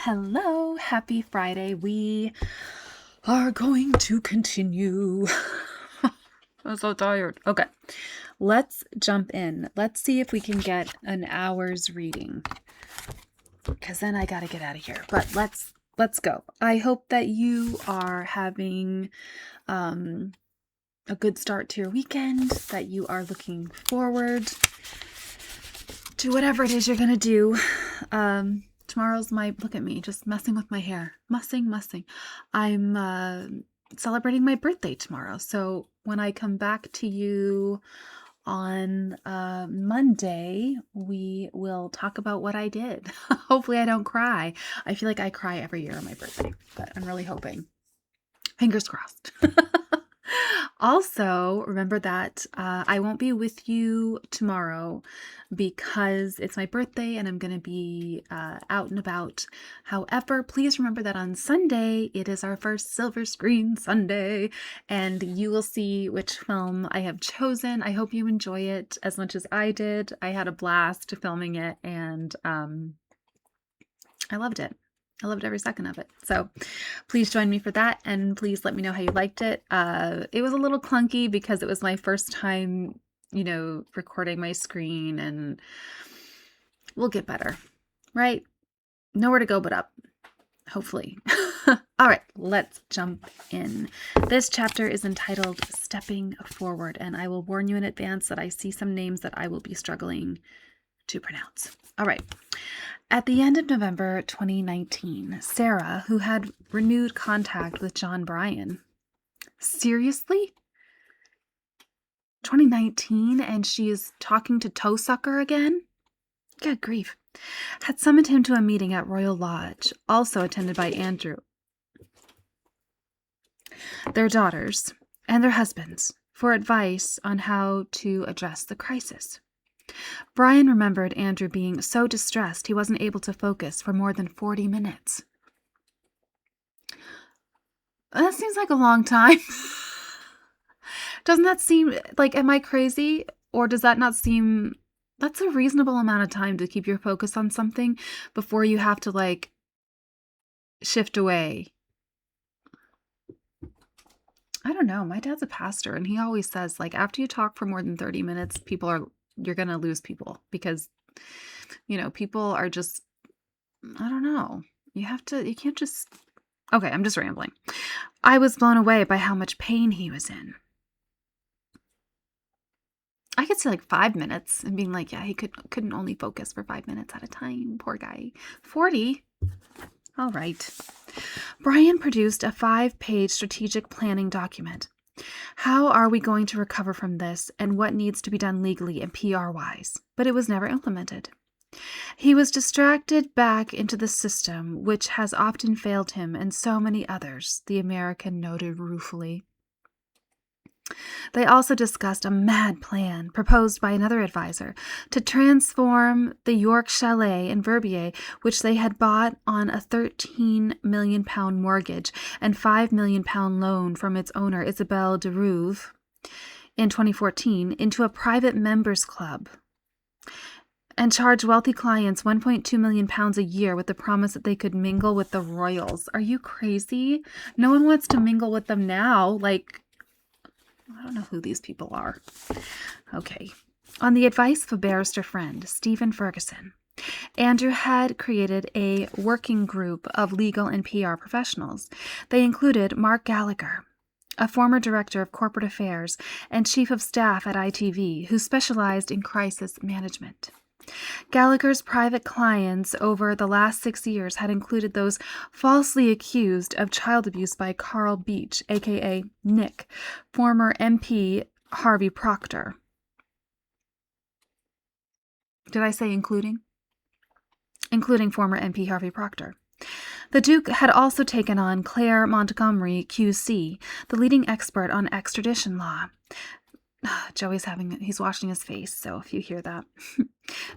Hello, happy Friday. We are going to continue. I'm so tired. Okay, let's jump in. Let's see if we can get an hour's reading, because then I gotta get out of here. But let's go. I hope that you are having a good start to your weekend, that you are looking forward to whatever it is you're gonna do. Tomorrow's look at me, just messing with my hair. Mussing. I'm celebrating my birthday tomorrow. So when I come back to you on Monday, we will talk about what I did. Hopefully I don't cry. I feel like I cry every year on my birthday, but I'm really hoping. Fingers crossed. Also, remember that I won't be with you tomorrow because it's my birthday and I'm going to be out and about. However, please remember that on Sunday, it is our first Silver Screen Sunday, and you will see which film I have chosen. I hope you enjoy it as much as I did. I had a blast filming it, and I loved it. I loved every second of it. So please join me for that, and please let me know how you liked it. It was a little clunky because it was my first time, recording my screen, and we'll get better, right? Nowhere to go but up, hopefully. All right, let's jump in. This chapter is entitled Stepping Forward, and I will warn you in advance that I see some names that I will be struggling to pronounce. All right. At the end of November 2019, Sarah, who had renewed contact with John Bryan, seriously? 2019 and she is talking to Toe Sucker again? Good grief. Had summoned him to a meeting at Royal Lodge, also attended by Andrew, their daughters, and their husbands, for advice on how to address the crisis. Brian remembered Andrew being so distressed he wasn't able to focus for more than 40 minutes. That seems like a long time. Doesn't that seem like, am I crazy? Or does that not seem, that's a reasonable amount of time to keep your focus on something before you have to shift away? I don't know. My dad's a pastor, and he always says, after you talk for more than 30 minutes, you're going to lose people because, people are just, I don't know. You can't just, okay, I'm just rambling. I was blown away by how much pain he was in. I could see 5 minutes and being yeah, he couldn't only focus for 5 minutes at a time. Poor guy. 40? All right. Brian produced a 5-page strategic planning document. How are we going to recover from this, and what needs to be done legally and PR-wise? But it was never implemented. He was distracted back into the system, which has often failed him and so many others, the American noted ruefully. They also discussed a mad plan proposed by another advisor to transform the York Chalet in Verbier, which they had bought on a £13 million mortgage and £5 million loan from its owner, Isabelle de Rouve, in 2014, into a private members club, and charge wealthy clients £1.2 million a year with the promise that they could mingle with the royals. Are you crazy? No one wants to mingle with them now. I don't know who these people are. Okay. On the advice of a barrister friend, Stephen Ferguson, Andrew had created a working group of legal and PR professionals. They included Mark Gallagher, a former director of corporate affairs and chief of staff at ITV, who specialized in crisis management. Gallagher's private clients over the last 6 years had included those falsely accused of child abuse by Carl Beach, aka Nick, former MP Harvey Proctor. Did I say including? Including former MP Harvey Proctor. The Duke had also taken on Claire Montgomery, QC, the leading expert on extradition law. He's washing his face, so if you hear that,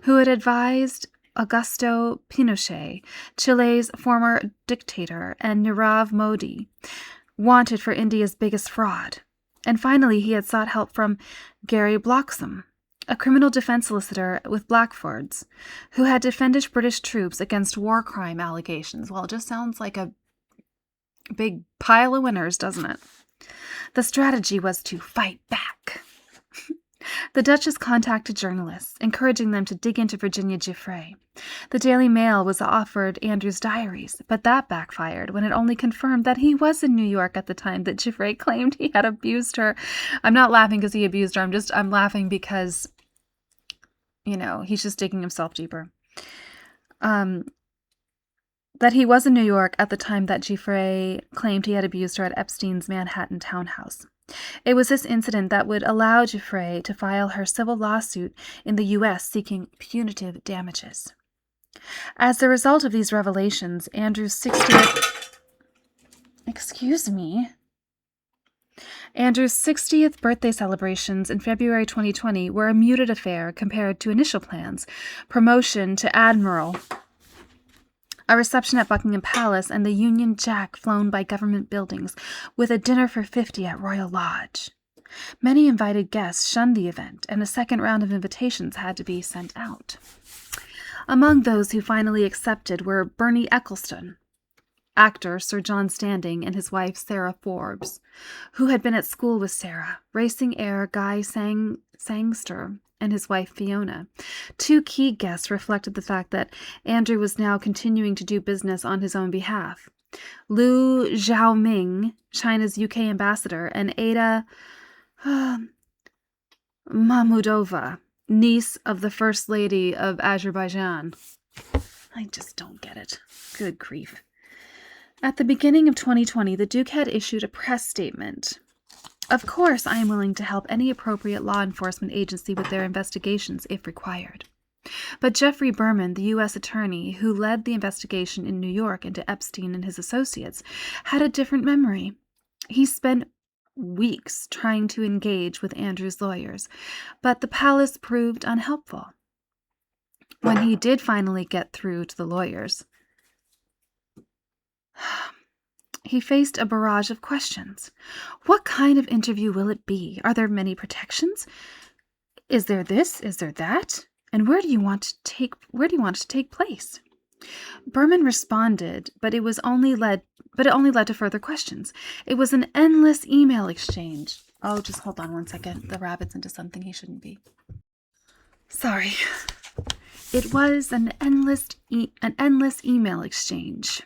who had advised Augusto Pinochet, Chile's former dictator, and Nirav Modi, wanted for India's biggest fraud. And finally, he had sought help from Gary Bloxham, a criminal defense solicitor with Blackford's, who had defended British troops against war crime allegations. Well, it just sounds like a big pile of winners, doesn't it? The strategy was to fight back. The Duchess contacted journalists, encouraging them to dig into Virginia Giuffre. The Daily Mail was offered Andrew's diaries, but that backfired when it only confirmed that he was in New York at the time that Giuffre claimed he had abused her. I'm not laughing because he abused her. I'm laughing because, he's just digging himself deeper. That he was in New York at the time that Giuffre claimed he had abused her at Epstein's Manhattan townhouse. It was this incident that would allow Giuffre to file her civil lawsuit in the U.S. seeking punitive damages. As a result of these revelations, Andrew's 60th birthday celebrations in February 2020 were a muted affair compared to initial plans: promotion to admiral, a reception at Buckingham Palace, and the Union Jack flown by government buildings, with a dinner for 50 at Royal Lodge. Many invited guests shunned the event, and a second round of invitations had to be sent out. Among those who finally accepted were Bernie Eccleston, actor Sir John Standing, and his wife Sarah Forbes, who had been at school with Sarah, racing heir Guy Sangster, and his wife Fiona. Two key guests reflected the fact that Andrew was now continuing to do business on his own behalf: Liu Xiaoming, China's UK ambassador, and Ada Mahmudova, niece of the First Lady of Azerbaijan. I just don't get it. Good grief. At the beginning of 2020, the Duke had issued a press statement. Of course, I am willing to help any appropriate law enforcement agency with their investigations if required. But Jeffrey Berman, the U.S. attorney who led the investigation in New York into Epstein and his associates, had a different memory. He spent weeks trying to engage with Andrew's lawyers, but the palace proved unhelpful. When he did finally get through to the lawyers, he faced a barrage of questions. What kind of interview will it be? Are there many protections? Is there this? Is there that? And where do you want it to take place? Berman responded, but it only led to further questions. It was an endless email exchange. Oh, just hold on one second. The rabbit's into something he shouldn't be. Sorry. It was an endless email exchange.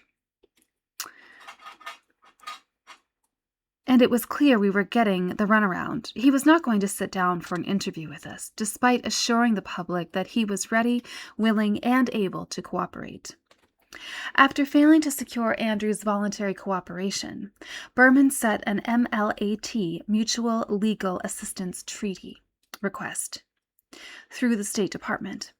And it was clear we were getting the runaround. He was not going to sit down for an interview with us, despite assuring the public that he was ready, willing, and able to cooperate. After failing to secure Andrew's voluntary cooperation, Berman set an MLAT, Mutual Legal Assistance Treaty, request through the State Department.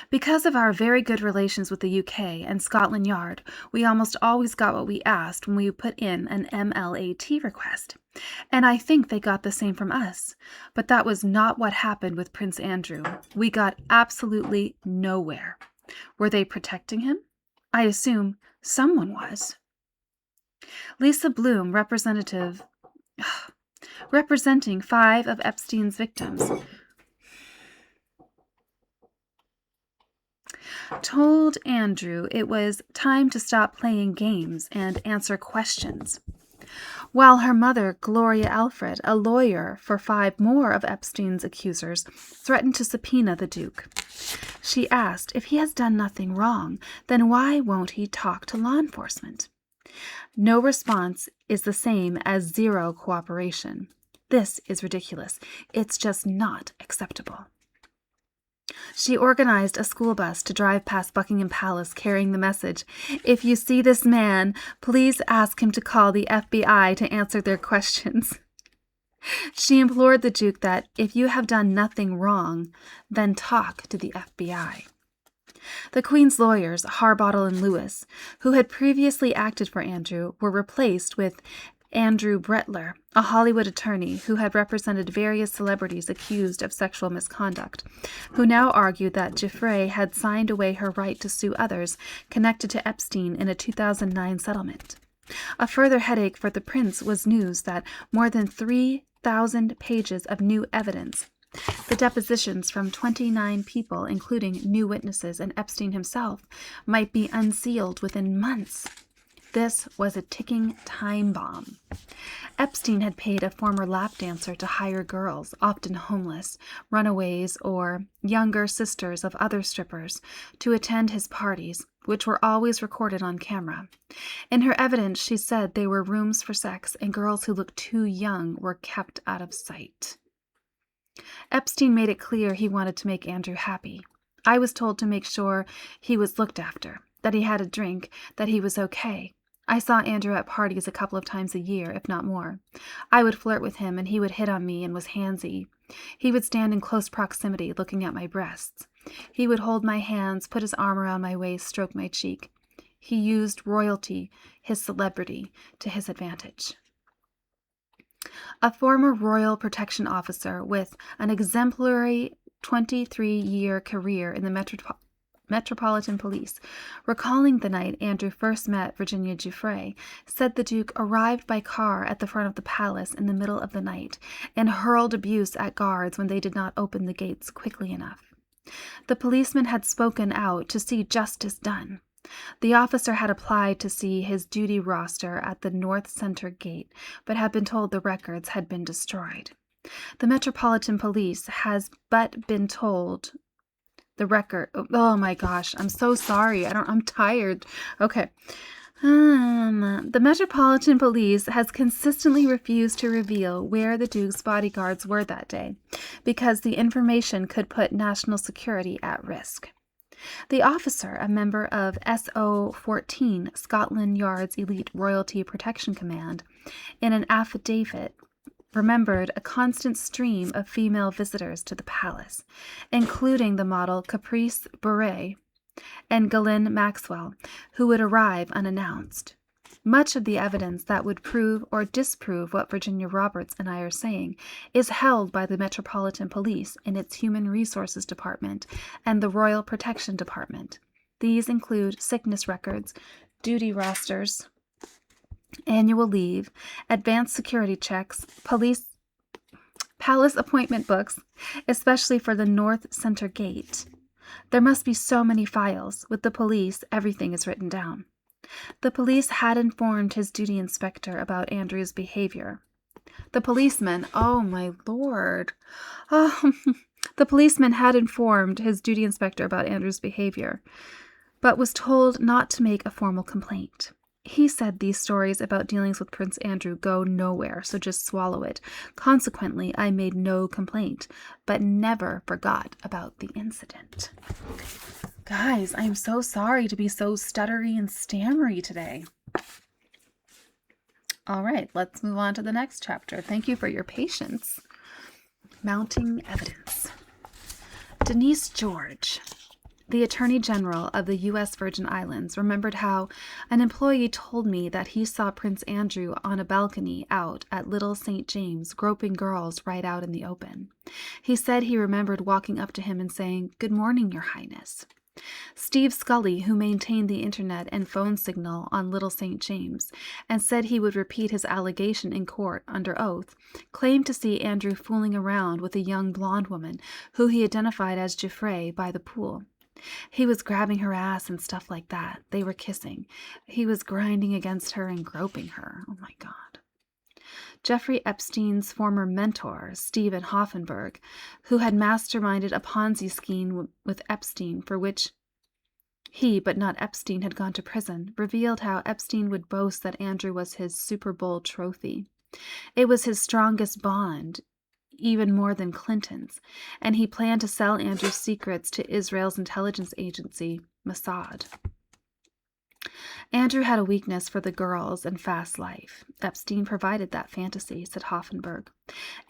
Because of our very good relations with the UK and Scotland Yard, we almost always got what we asked when we put in an MLAT request. And I think they got the same from us. But that was not what happened with Prince Andrew. We got absolutely nowhere. Were they protecting him? I assume someone was. Lisa Bloom, representing 5 of Epstein's victims, told Andrew it was time to stop playing games and answer questions. While her mother, Gloria Alfred, a lawyer for 5 more of Epstein's accusers, threatened to subpoena the Duke. She asked, if he has done nothing wrong, then why won't he talk to law enforcement? No response is the same as zero cooperation. This is ridiculous. It's just not acceptable. She organized a school bus to drive past Buckingham Palace carrying the message, if you see this man, please ask him to call the FBI to answer their questions. She implored the Duke that, if you have done nothing wrong, then talk to the FBI. The Queen's lawyers, Harbottle and Lewis, who had previously acted for Andrew, were replaced with Andrew Bretler, a Hollywood attorney who had represented various celebrities accused of sexual misconduct, who now argued that Giuffre had signed away her right to sue others connected to Epstein in a 2009 settlement. A further headache for the prince was news that more than 3,000 pages of new evidence The depositions from 29 people, including new witnesses and Epstein himself, might be unsealed within months. This was a ticking time bomb. Epstein had paid a former lap dancer to hire girls, often homeless, runaways, or younger sisters of other strippers, to attend his parties, which were always recorded on camera. In her evidence, she said they were rooms for sex, and girls who looked too young were kept out of sight. Epstein made it clear he wanted to make Andrew happy. I was told to make sure he was looked after, that he had a drink, that he was okay. I saw Andrew at parties a couple of times a year, if not more. I would flirt with him, and he would hit on me and was handsy. He would stand in close proximity, looking at my breasts. He would hold my hands, put his arm around my waist, stroke my cheek. He used royalty, his celebrity, to his advantage. A former Royal Protection Officer with an exemplary 23-year career in the Metropolitan Police, recalling the night Andrew first met Virginia Giuffre, said the Duke arrived by car at the front of the palace in the middle of the night and hurled abuse at guards when they did not open the gates quickly enough. The policeman had spoken out to see justice done. The officer had applied to see his duty roster at the North Center Gate, but had been told the records had been destroyed. The Metropolitan Police has but been told the record. Oh my gosh, I'm so sorry. I'm tired. Okay. The Metropolitan Police has consistently refused to reveal where the Duke's bodyguards were that day, because the information could put national security at risk. The officer, a member of SO-14, Scotland Yard's elite royalty protection command, in an affidavit, remembered a constant stream of female visitors to the palace, including the model Caprice Bure and Ghislaine Maxwell, who would arrive unannounced. Much of the evidence that would prove or disprove what Virginia Roberts and I are saying is held by the Metropolitan Police in its Human Resources Department and the Royal Protection Department. These include sickness records, duty rosters, annual leave, advanced security checks, palace appointment books, especially for the North Center Gate. There must be so many files. With the police, everything is written down. The police had informed his duty inspector about Andrew's behavior. The policeman, oh my lord. The policeman had informed his duty inspector about Andrew's behavior, but was told not to make a formal complaint. He said these stories about dealings with Prince Andrew go nowhere, so just swallow it. Consequently, I made no complaint, but never forgot about the incident. Guys, I'm so sorry to be so stuttery and stammery today. All right, let's move on to the next chapter. Thank you for your patience. Mounting evidence. Denise George, the Attorney General of the U.S. Virgin Islands, remembered how an employee told me that he saw Prince Andrew on a balcony out at Little St. James groping girls right out in the open. He said he remembered walking up to him and saying, "Good morning, Your Highness." Steve Scully, who maintained the internet and phone signal on Little St. James and said he would repeat his allegation in court under oath, claimed to see Andrew fooling around with a young blonde woman who he identified as Giuffre by the pool. He was grabbing her ass and stuff like that. They were kissing. He was grinding against her and groping her. Oh my God. Jeffrey Epstein's former mentor, Stephen Hoffenberg, who had masterminded a Ponzi scheme with Epstein for which he, but not Epstein, had gone to prison, revealed how Epstein would boast that Andrew was his Super Bowl trophy. It was his strongest bond, even more than Clinton's, and he planned to sell Andrew's secrets to Israel's intelligence agency, Mossad. Andrew had a weakness for the girls and fast life. Epstein provided that fantasy, said Hoffenberg.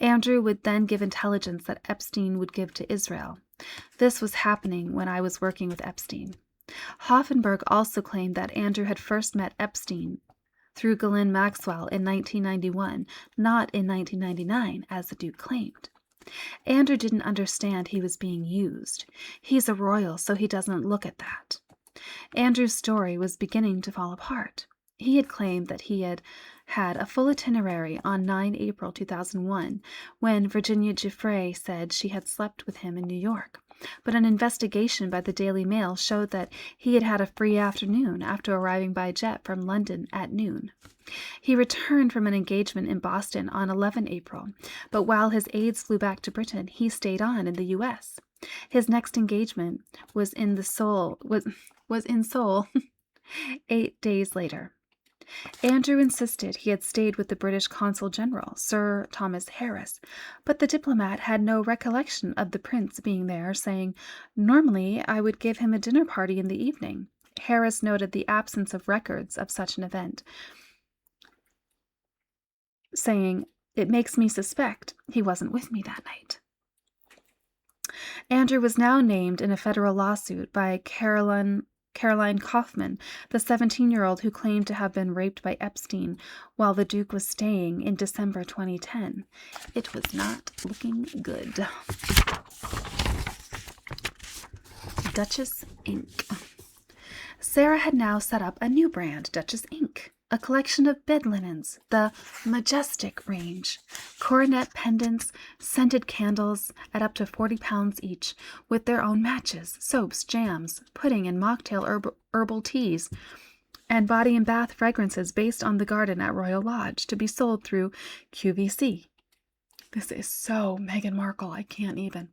Andrew would then give intelligence that Epstein would give to Israel. This was happening when I was working with Epstein. Hoffenberg also claimed that Andrew had first met Epstein through Ghislaine Maxwell in 1991, not in 1999, as the Duke claimed. Andrew didn't understand he was being used. He's a royal, so he doesn't look at that. Andrew's story was beginning to fall apart. He had claimed that he had had a full itinerary on 9 April 2001 when Virginia Giuffre said she had slept with him in New York. But an investigation by the Daily Mail showed that he had had a free afternoon after arriving by jet from London at noon. He returned from an engagement in Boston on 11 April, but while his aides flew back to Britain, he stayed on in the U.S. His next engagement was in Seoul 8 days later. Andrew insisted he had stayed with the British Consul General, Sir Thomas Harris, but the diplomat had no recollection of the prince being there, saying, "Normally I would give him a dinner party in the evening." Harris noted the absence of records of such an event, saying, "It makes me suspect he wasn't with me that night." Andrew was now named in a federal lawsuit by Caroline Kaufman, the 17-year-old who claimed to have been raped by Epstein while the Duke was staying in December 2010. It was not looking good. Duchess Ink. Sarah had now set up a new brand, Duchess Ink, a collection of bed linens, the Majestic range, coronet pendants, scented candles at up to 40 pounds each, with their own matches, soaps, jams, pudding and mocktail herbal teas, and body and bath fragrances based on the garden at Royal Lodge to be sold through QVC. This is so Meghan Markle, I can't even.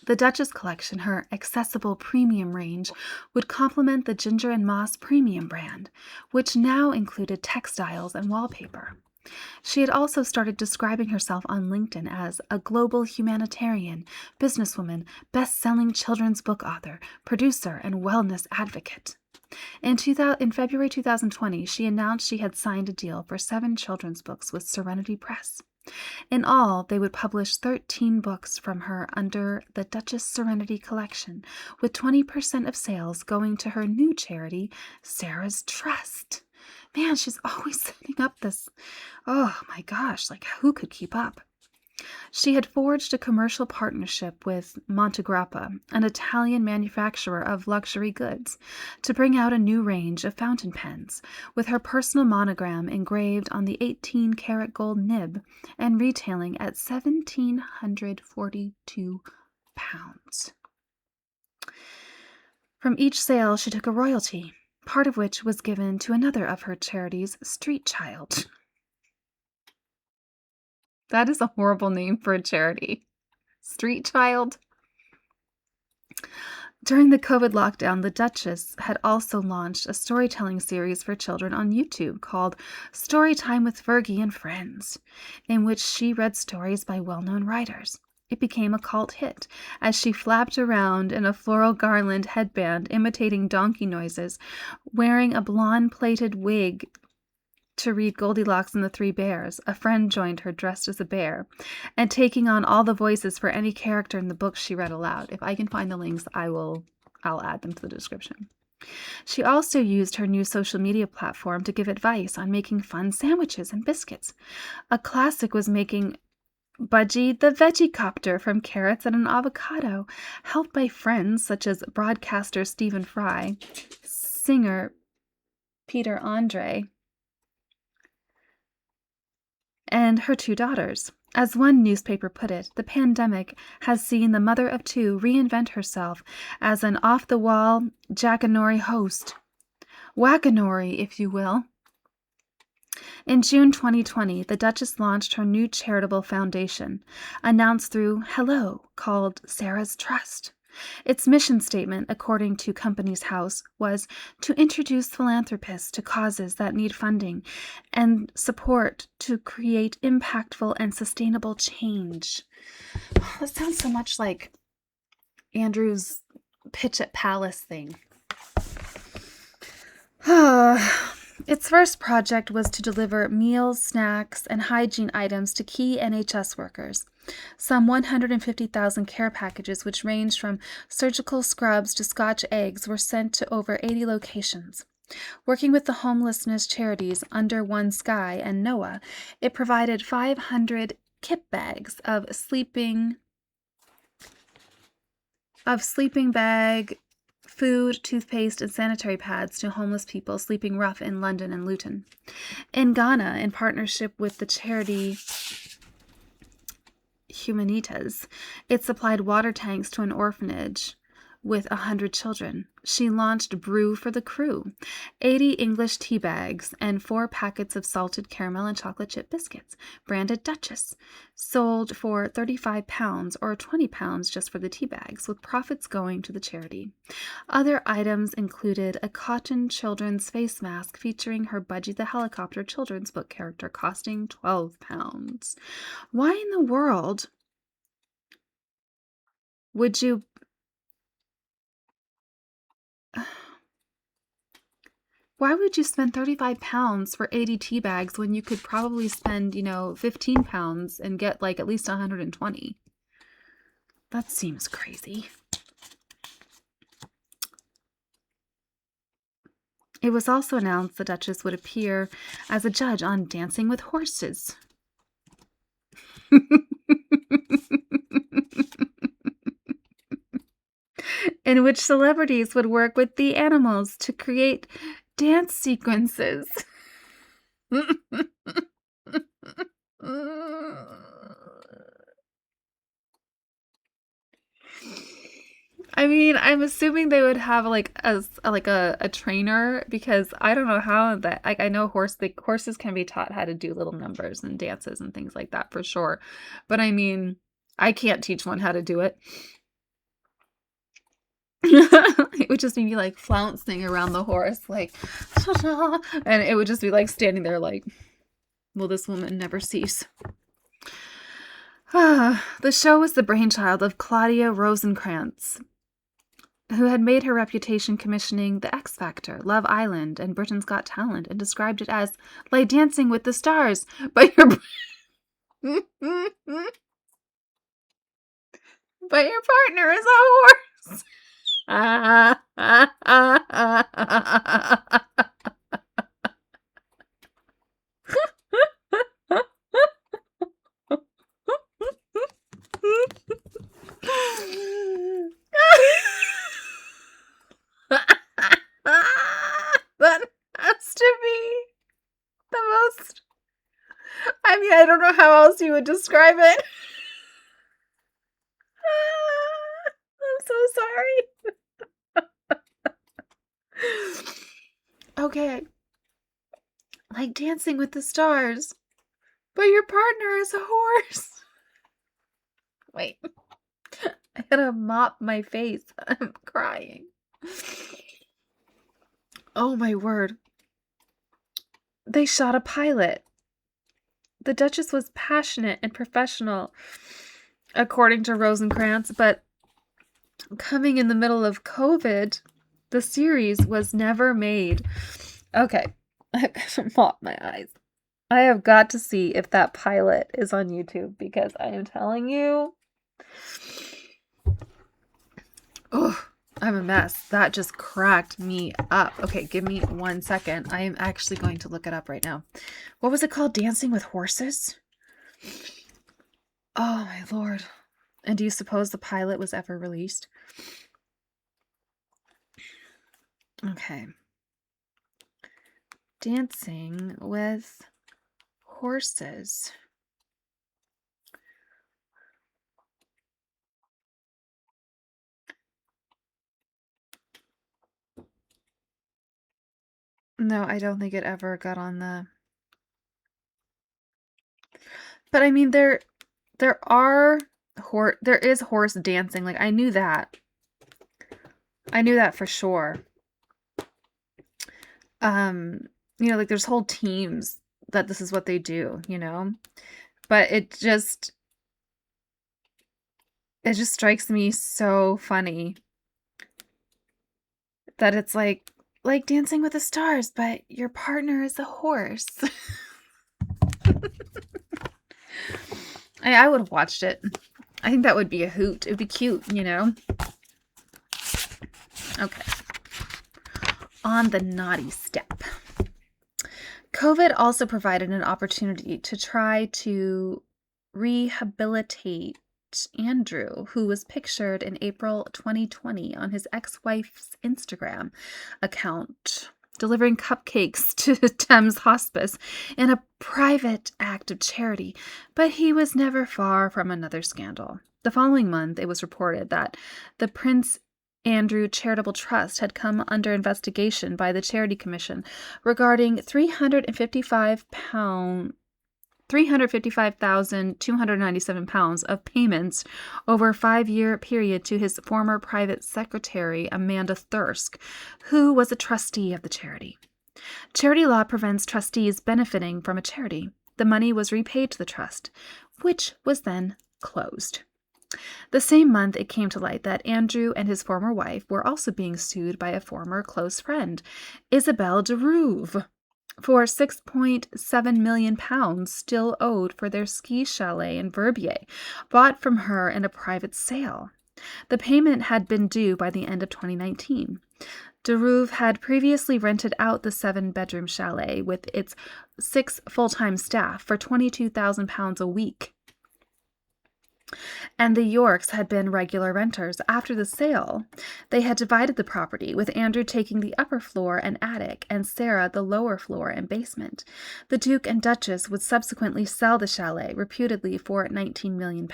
The Duchess collection, her accessible premium range, would complement the Ginger and Moss premium brand, which now included textiles and wallpaper. She had also started describing herself on LinkedIn as a global humanitarian, businesswoman, best-selling children's book author, producer, and wellness advocate. In February 2020, she announced she had signed a deal for 7 children's books with Serenity Press. In all, they would publish 13 books from her under the Duchess Serenity collection, with 20% of sales going to her new charity, Sarah's Trust. Man, she's always setting up this. Oh my gosh, like who could keep up? She had forged a commercial partnership with Montegrappa, an Italian manufacturer of luxury goods, to bring out a new range of fountain pens, with her personal monogram engraved on the 18-karat gold nib and retailing at £1,742. From each sale, she took a royalty, part of which was given to another of her charities, Street Child. That is a horrible name for a charity. Street Child. During the COVID lockdown, the Duchess had also launched a storytelling series for children on YouTube called Storytime with Fergie and Friends, in which she read stories by well-known writers. It became a cult hit, as she flapped around in a floral garland headband imitating donkey noises, wearing a blonde-plaited wig to read Goldilocks and the Three Bears. A friend joined her dressed as a bear, and taking on all the voices for any character in the book she read aloud. If I can find the links, I'll add them to the description. She also used her new social media platform to give advice on making fun sandwiches and biscuits. A classic was making Budgie the Veggie Copter from carrots and an avocado, helped by friends such as broadcaster Stephen Fry, singer Peter Andre, and her 2 daughters. As one newspaper put it, the pandemic has seen the mother of 2 reinvent herself as an off-the-wall jackanory host. Whackanory, if you will. In June 2020, the Duchess launched her new charitable foundation, announced through Hello, called Sarah's Trust. Its mission statement, according to Companies House, was to introduce philanthropists to causes that need funding and support to create impactful and sustainable change. That sounds so much like Andrew's Pitch at Palace thing. Its first project was to deliver meals, snacks, and hygiene items to key NHS workers. Some 150,000 care packages, which ranged from surgical scrubs to Scotch eggs, were sent to over 80 locations. Working with the homelessness charities Under One Sky and NOAA, it provided 500 kit bags of sleeping bag food, toothpaste, and sanitary pads to homeless people sleeping rough in London and Luton. In Ghana, in partnership with the charity Humanitas, it supplied water tanks to an orphanage with 100 children. She launched Brew for the Crew, 80 English tea bags, and 4 packets of salted caramel and chocolate chip biscuits, branded Duchess, sold for £35 or £20 just for the tea bags, with profits going to the charity. Other items included a cotton children's face mask featuring her Budgie the Helicopter children's book character, costing £12. Why in the world would you... Why would you spend £35 for 80 tea bags when you could probably spend, £15 and get like at least 120? That seems crazy. It was also announced the Duchess would appear as a judge on Dancing with Horses. In which celebrities would work with the animals to create dance sequences. I mean, I'm assuming they would have like a trainer, because I don't know how that, I know horses can be taught how to do little numbers and dances and things like that for sure. But I mean, I can't teach one how to do it. It would just be like flouncing around the horse, like, and it would just be like standing there like, will this woman never cease? The show was the brainchild of Claudia Rosenkrantz, who had made her reputation commissioning The X Factor, Love Island, and Britain's Got Talent, and described it as like Dancing with the Stars, but your partner is a horse. That has to be the most... I mean, I don't know how else you would describe it. I'm so sorry. Okay. Like Dancing with the Stars, but your partner is a horse. Wait. I gotta mop my face. I'm crying. Oh my word. They shot a pilot. The Duchess was passionate and professional, according to Rosenkrantz, but coming in the middle of COVID, the series was never made. Okay, I gotta mop my eyes. I have got to see if that pilot is on YouTube, because I am telling you, oh, I'm a mess. That just cracked me up. Okay, give me 1 second. I am actually going to look it up right now. What was it called? Dancing with Horses? Oh my lord. And do you suppose the pilot was ever released? Okay. Dancing with Horses. No, I don't think it ever got on the... But I mean, there is horse dancing. Like, I knew that. I knew that for sure. Like there's whole teams that this is what they do, But it just strikes me so funny that it's like Dancing with the Stars, but your partner is a horse. I would have watched it. I think that would be a hoot. It would be cute, Okay. On the naughty step. COVID also provided an opportunity to try to rehabilitate Andrew, who was pictured in April 2020 on his ex-wife's Instagram account, delivering cupcakes to Thames Hospice in a private act of charity, but he was never far from another scandal. The following month, it was reported that the Prince Andrew Charitable Trust had come under investigation by the Charity Commission regarding £355,297 of payments over a 5-year period to his former private secretary, Amanda Thirsk, who was a trustee of the charity. Charity law prevents trustees benefiting from a charity. The money was repaid to the trust, which was then closed. The same month, it came to light that Andrew and his former wife were also being sued by a former close friend, Isabelle de Rouve, for £6.7 million still owed for their ski chalet in Verbier, bought from her in a private sale. The payment had been due by the end of 2019. De Rouve had previously rented out the 7-bedroom chalet with its 6 full-time staff for £22,000 a week, and the Yorks had been regular renters. After the sale, they had divided the property, with Andrew taking the upper floor and attic, and Sarah the lower floor and basement. The Duke and Duchess would subsequently sell the chalet, reputedly for £19 million.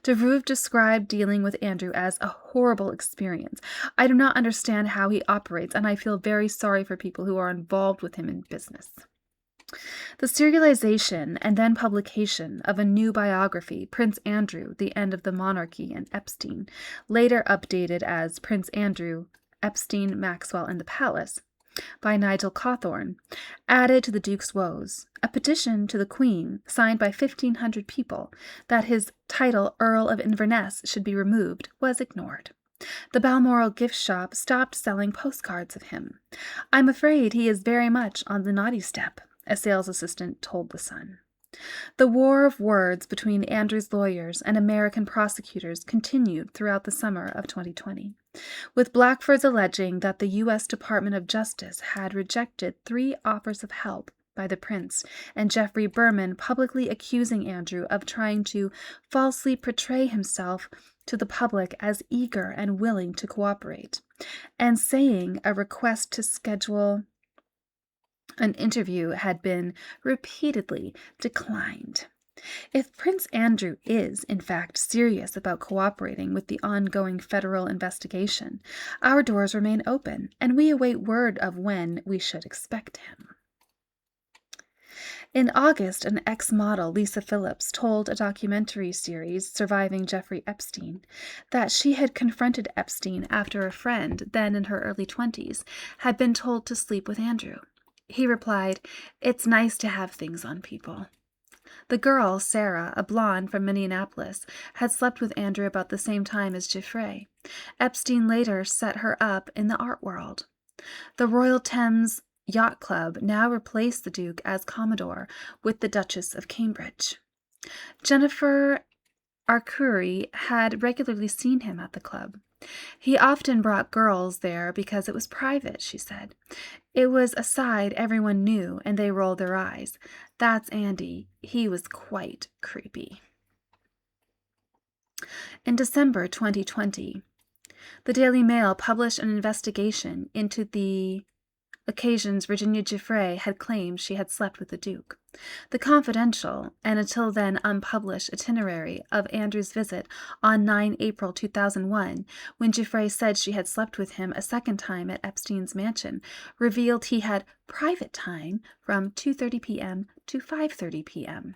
De Rouve described dealing with Andrew as a horrible experience. I do not understand how he operates, and I feel very sorry for people who are involved with him in business. The serialization and then publication of a new biography, Prince Andrew, The End of the Monarchy and Epstein, later updated as Prince Andrew, Epstein, Maxwell, and the Palace, by Nigel Cawthorne, added to the Duke's woes. A petition to the Queen, signed by 1,500 people, that his title Earl of Inverness should be removed, was ignored. The Balmoral gift shop stopped selling postcards of him. I'm afraid he is very much on the naughty step, a sales assistant told The Sun. The war of words between Andrew's lawyers and American prosecutors continued throughout the summer of 2020, with Blackford's alleging that the U.S. Department of Justice had rejected 3 offers of help by the prince, and Jeffrey Berman publicly accusing Andrew of trying to falsely portray himself to the public as eager and willing to cooperate, and saying a request to schedule an interview had been repeatedly declined. If Prince Andrew is, in fact, serious about cooperating with the ongoing federal investigation, our doors remain open, and we await word of when we should expect him. In August, an ex-model, Lisa Phillips, told a documentary series, Surviving Jeffrey Epstein, that she had confronted Epstein after a friend, then in her early 20s, had been told to sleep with Andrew. He replied, "It's nice to have things on people." The girl, Sarah, a blonde from Minneapolis, had slept with Andrew about the same time as Giuffre. Epstein later set her up in the art world. The Royal Thames Yacht Club now replaced the Duke as Commodore with the Duchess of Cambridge. Jennifer Arcuri had regularly seen him at the club. He often brought girls there because it was private, she said. It was a side everyone knew, and they rolled their eyes. That's Andy. He was quite creepy. In December 2020, the Daily Mail published an investigation into the occasions Virginia Giuffre had claimed she had slept with the Duke. The confidential, and until then unpublished, itinerary of Andrew's visit on 9 April 2001, when Giuffre said she had slept with him a second time at Epstein's mansion, revealed he had private time from 2:30 p.m. to 5:30 p.m.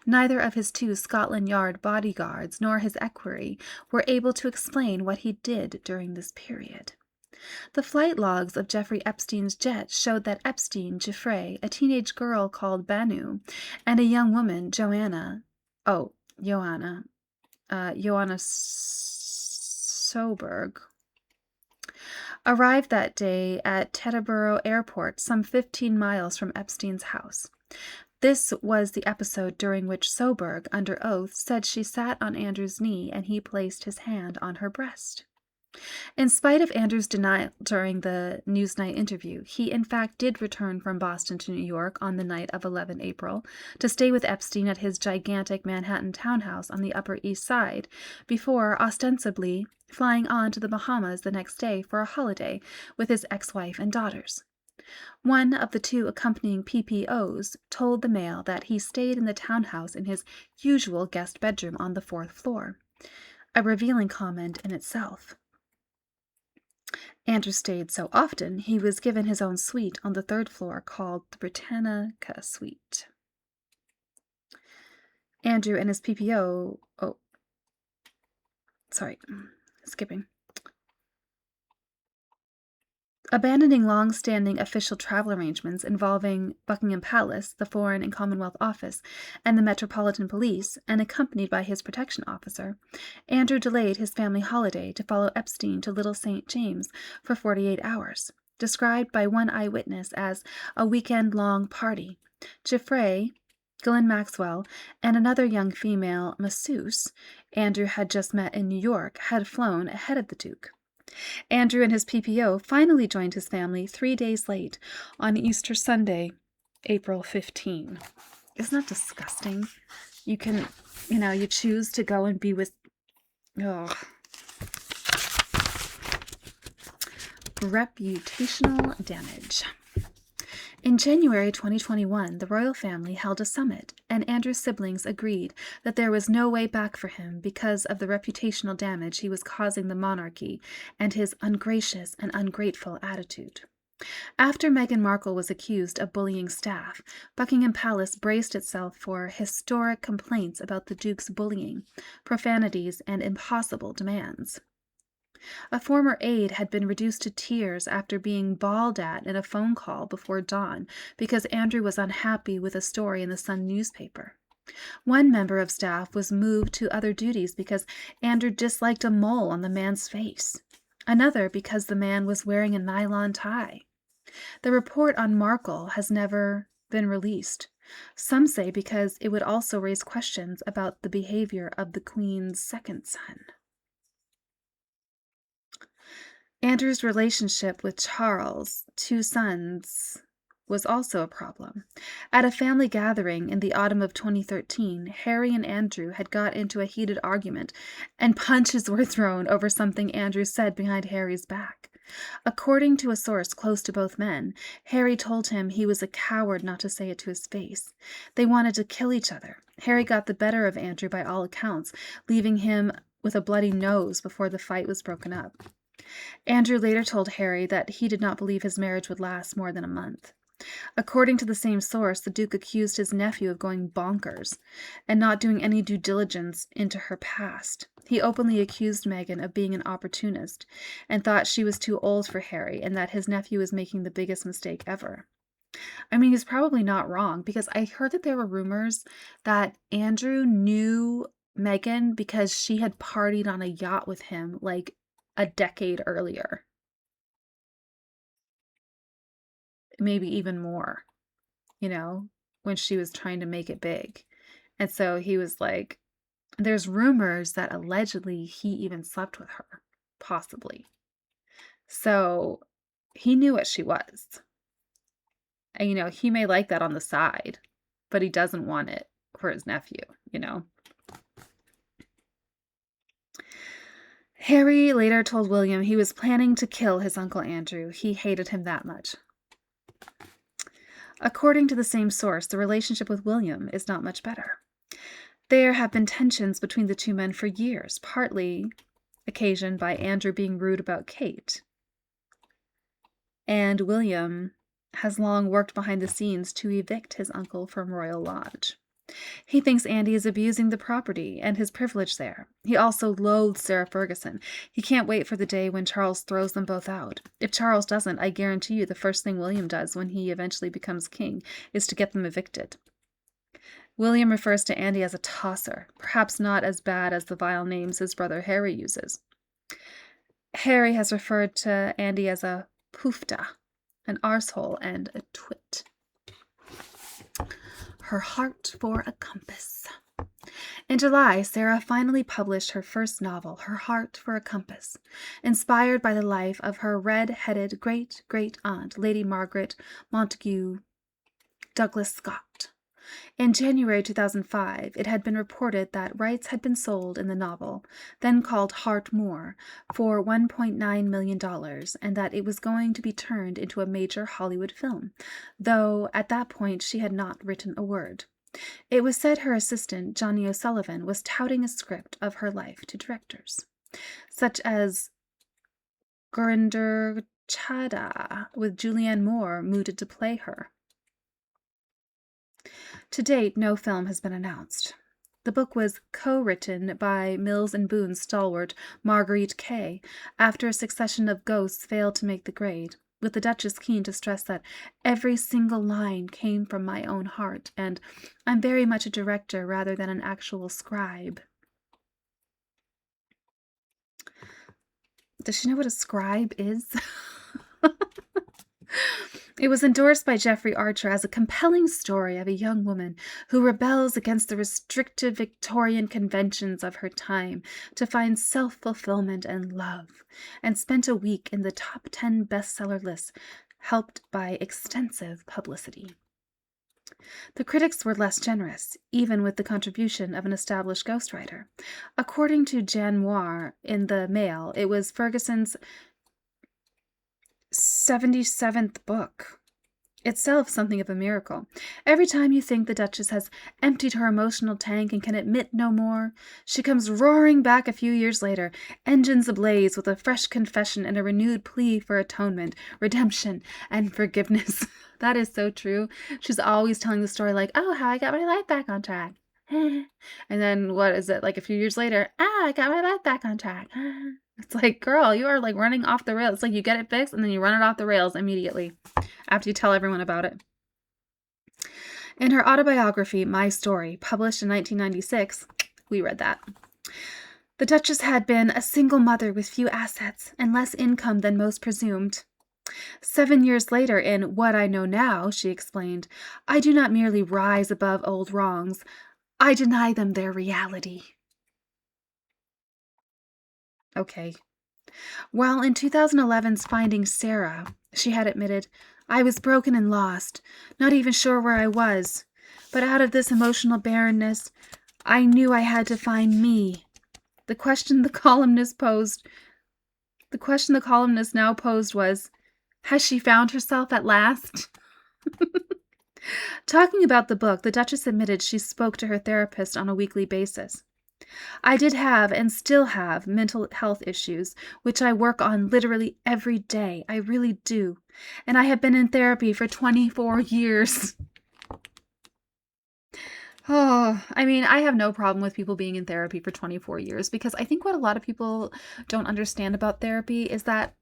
Neither of his 2 Scotland Yard bodyguards nor his equerry were able to explain what he did during this period. The flight logs of Jeffrey Epstein's jet showed that Epstein, Giuffre, a teenage girl called Banu, and a young woman, Joanna Soberg, arrived that day at Teterboro Airport, some 15 miles from Epstein's house. This was the episode during which Soberg, under oath, said she sat on Andrew's knee and he placed his hand on her breast. In spite of Andrew's denial during the Newsnight interview, he in fact did return from Boston to New York on the night of 11 April to stay with Epstein at his gigantic Manhattan townhouse on the Upper East Side, before ostensibly flying on to the Bahamas the next day for a holiday with his ex-wife and daughters. One of the two accompanying PPOs told the Mail that he stayed in the townhouse in his usual guest bedroom on the 4th floor, a revealing comment in itself. Andrew stayed so often, he was given his own suite on the 3rd floor called the Britannica Suite. Andrew and his PPO... skipping. Abandoning long-standing official travel arrangements involving Buckingham Palace, the Foreign and Commonwealth Office, and the Metropolitan Police, and accompanied by his protection officer, Andrew delayed his family holiday to follow Epstein to Little St. James for 48 hours, described by one eyewitness as a weekend-long party. Giuffre, Ghislaine Maxwell, and another young female masseuse Andrew had just met in New York had flown ahead of the Duke. Andrew and his PPO finally joined his family 3 days late on Easter Sunday, April 15. Isn't that disgusting? You can, you choose to go and be with... Reputational damage. In January 2021, the royal family held a summit, and Andrew's siblings agreed that there was no way back for him because of the reputational damage he was causing the monarchy and his ungracious and ungrateful attitude. After Meghan Markle was accused of bullying staff, Buckingham Palace braced itself for historic complaints about the Duke's bullying, profanities, and impossible demands. A former aide had been reduced to tears after being bawled at in a phone call before dawn because Andrew was unhappy with a story in the Sun newspaper. One member of staff was moved to other duties because Andrew disliked a mole on the man's face. Another because the man was wearing a nylon tie. The report on Markle has never been released. Some say because it would also raise questions about the behavior of the Queen's second son. Andrew's relationship with Charles' two sons was also a problem. At a family gathering in the autumn of 2013, Harry and Andrew had got into a heated argument, and punches were thrown over something Andrew said behind Harry's back. According to a source close to both men, Harry told him he was a coward not to say it to his face. They wanted to kill each other. Harry got the better of Andrew by all accounts, leaving him with a bloody nose before the fight was broken up. Andrew later told Harry that he did not believe his marriage would last more than a month. According to the same source, the Duke accused his nephew of going bonkers and not doing any due diligence into her past. He openly accused Meghan of being an opportunist and thought she was too old for Harry and that his nephew was making the biggest mistake ever. I mean, he's probably not wrong, because I heard that there were rumors that Andrew knew Meghan because she had partied on a yacht with him like a decade earlier. Maybe even more, when she was trying to make it big. And so he was like, there's rumors that allegedly he even slept with her, possibly. So he knew what she was. And, he may like that on the side, but he doesn't want it for his nephew, Harry later told William he was planning to kill his Uncle Andrew. He hated him that much. According to the same source, the relationship with William is not much better. There have been tensions between the two men for years, partly occasioned by Andrew being rude about Kate. And William has long worked behind the scenes to evict his uncle from Royal Lodge. He thinks Andy is abusing the property and his privilege there. He also loathes Sarah Ferguson. He can't wait for the day when Charles throws them both out. If Charles doesn't, I guarantee you the first thing William does when he eventually becomes king is to get them evicted. William refers to Andy as a tosser, perhaps not as bad as the vile names his brother Harry uses. Harry has referred to Andy as a poofda, an arsehole, and a twit. Her heart for a compass. In July, Sarah finally published her first novel, Her Heart for a Compass, inspired by the life of her red-headed great-great-aunt, Lady Margaret Montague Douglas Scott. In January 2005, it had been reported that rights had been sold in the novel, then called Heart More, for $1.9 million, and that it was going to be turned into a major Hollywood film, though at that point she had not written a word. It was said her assistant, Johnny O'Sullivan, was touting a script of her life to directors, such as Gurinder Chadha, with Julianne Moore mooted to play her. To date, no film has been announced. The book was co-written by Mills and Boon's stalwart Marguerite Kay after a succession of ghosts failed to make the grade, with the Duchess keen to stress that every single line came from my own heart, and I'm very much a director rather than an actual scribe. Does she know what a scribe is? It was endorsed by Jeffrey Archer as a compelling story of a young woman who rebels against the restrictive Victorian conventions of her time to find self-fulfillment and love, and spent a week in the top 10 bestseller lists, helped by extensive publicity. The critics were less generous, even with the contribution of an established ghostwriter. According to Jan Moir in the Mail, it was Ferguson's 77th book, itself something of a miracle. Every time you think the Duchess has emptied her emotional tank and can admit no more, she comes roaring back a few years later, engines ablaze with a fresh confession and a renewed plea for atonement, redemption, and forgiveness. That is so true. She's always telling the story like, oh, how I got my life back on track. And then what is it, like a few years later, I got my life back on track. It's like, girl, you are like running off the rails. It's like you get it fixed and then you run it off the rails immediately after you tell everyone about it. In her autobiography, My Story, published in 1996, we read that. The Duchess had been a single mother with few assets and less income than most presumed. 7 years later, in What I Know Now, she explained, I do not merely rise above old wrongs, I deny them their reality. Okay. While in 2011's Finding Sarah, she had admitted, I was broken and lost, not even sure where I was. But out of this emotional barrenness, I knew I had to find me. The question the columnist now posed was, has she found herself at last? Talking about the book, the Duchess admitted she spoke to her therapist on a weekly basis. I did have and still have mental health issues, which I work on literally every day. I really do. And I have been in therapy for 24 years. Oh, I mean, I have no problem with people being in therapy for 24 years because I think what a lot of people don't understand about therapy is that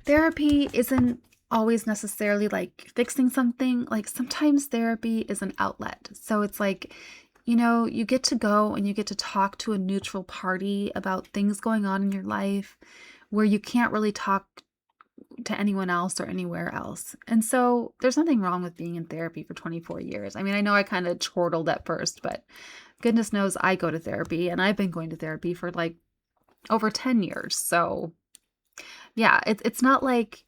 therapy isn't always necessarily like fixing something. Like sometimes therapy is an outlet. So it's like, you know, you get to go and you get to talk to a neutral party about things going on in your life where you can't really talk to anyone else or anywhere else. And so there's nothing wrong with being in therapy for 24 years. I mean, I know I kind of chortled at first, but goodness knows I go to therapy and I've been going to therapy for like over 10 years. So yeah, it's not like,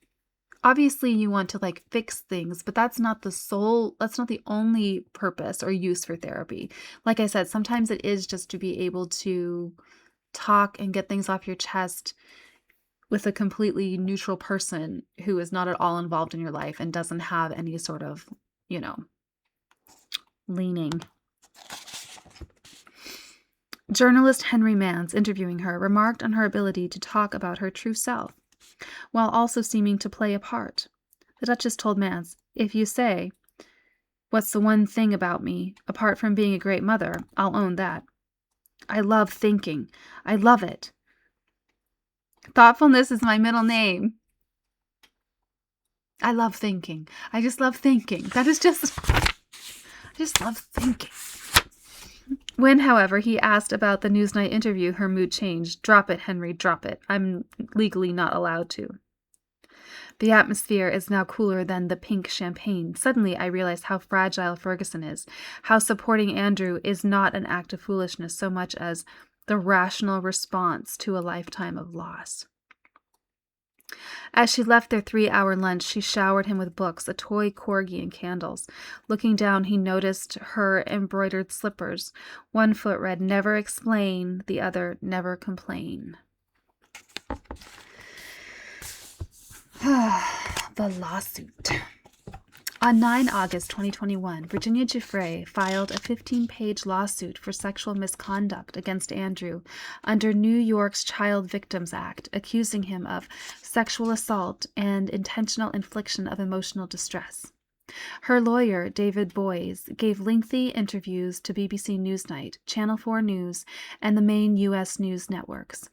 obviously you want to like fix things, but that's not the only purpose or use for therapy. Like I said, sometimes it is just to be able to talk and get things off your chest with a completely neutral person who is not at all involved in your life and doesn't have any sort of, you know, leaning. Journalist Henry Mance, interviewing her, remarked on her ability to talk about her true self, while also seeming to play a part. The Duchess told Mance, if you say, what's the one thing about me, apart from being a great mother, I'll own that. I love thinking. I love it. Thoughtfulness is my middle name. I love thinking. I just love thinking. I just love thinking. When, however, he asked about the Newsnight interview, her mood changed. Drop it, Henry, drop it. I'm legally not allowed to. The atmosphere is now cooler than the pink champagne. Suddenly, I realize how fragile Ferguson is, how supporting Andrew is not an act of foolishness so much as the rational response to a lifetime of loss. As she left their 3-hour lunch, she showered him with books, a toy corgi, and candles. Looking down, he noticed her embroidered slippers. One foot read, "Never explain," the other, "Never complain." The lawsuit. On 9 August 2021, Virginia Giuffre filed a 15-page lawsuit for sexual misconduct against Andrew under New York's Child Victims Act, accusing him of sexual assault and intentional infliction of emotional distress. Her lawyer, David Boies, gave lengthy interviews to BBC Newsnight, Channel 4 News, and the main U.S. news networks.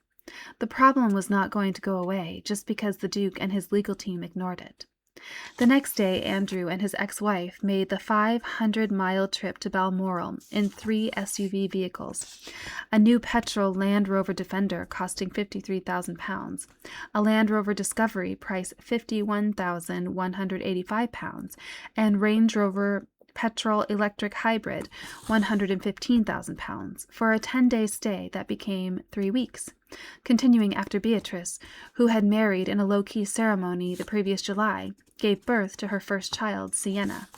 The problem was not going to go away just because the Duke and his legal team ignored it. The next day, Andrew and his ex-wife made the 500-mile trip to Balmoral in 3 SUV vehicles: a new petrol Land Rover Defender costing £53,000, a Land Rover Discovery priced £51,185, and Range Rover petrol electric hybrid £115,000 for a 10-day stay that became 3 weeks, continuing after Beatrice, who had married in a low-key ceremony the previous July, gave birth to her first child, Sienna.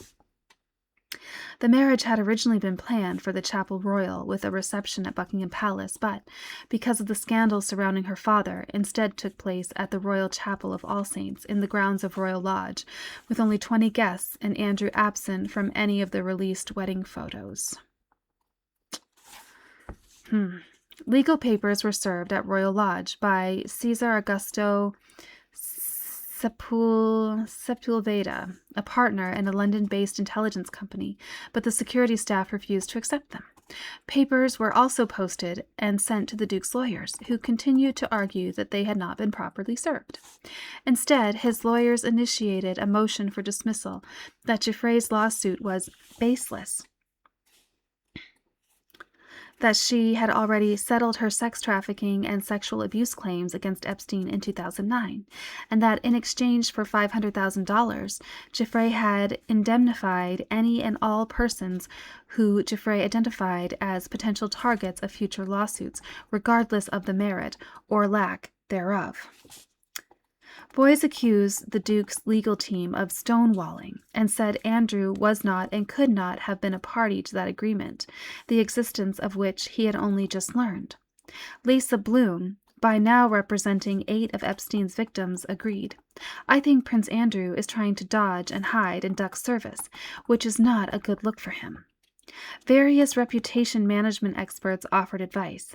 The marriage had originally been planned for the Chapel Royal with a reception at Buckingham Palace, but, because of the scandal surrounding her father, instead took place at the Royal Chapel of All Saints in the grounds of Royal Lodge, with only 20 guests and Andrew absent from any of the released wedding photos. Legal papers were served at Royal Lodge by Cesar Augusto Sepulveda, a partner in a London-based intelligence company, but the security staff refused to accept them. Papers were also posted and sent to the Duke's lawyers, who continued to argue that they had not been properly served. Instead, his lawyers initiated a motion for dismissal that Giuffre's lawsuit was baseless, that she had already settled her sex trafficking and sexual abuse claims against Epstein in 2009, and that in exchange for $500,000, Giuffre had indemnified any and all persons who Giuffre identified as potential targets of future lawsuits, regardless of the merit or lack thereof. Boies accused the Duke's legal team of stonewalling and said Andrew was not and could not have been a party to that agreement, the existence of which he had only just learned. Lisa Bloom, by now representing 8 of Epstein's victims, agreed. "I think Prince Andrew is trying to dodge and hide and duck service, which is not a good look for him." Various reputation management experts offered advice.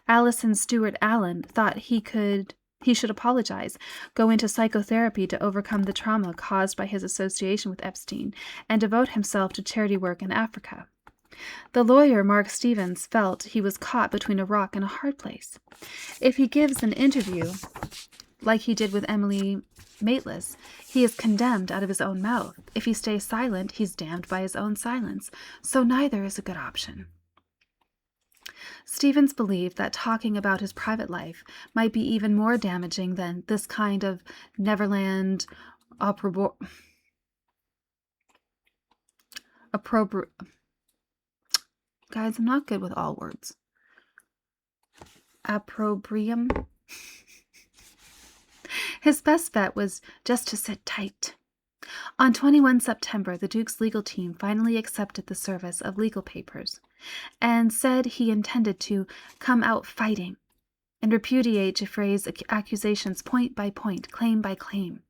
Alison Stewart Allen thought he should apologize, go into psychotherapy to overcome the trauma caused by his association with Epstein, and devote himself to charity work in Africa. The lawyer, Mark Stevens, felt he was caught between a rock and a hard place. If he gives an interview, like he did with Emily Maitlis, he is condemned out of his own mouth. If he stays silent, he's damned by his own silence. So neither is a good option. Stevens believed that talking about his private life might be even more damaging than this kind of Neverland Guys, I'm not good with all words. Opprobrium. His best bet was just to sit tight. On 21 September, the Duke's legal team finally accepted the service of legal papers and said he intended to come out fighting and repudiate Giuffre's accusations point by point, claim by claim.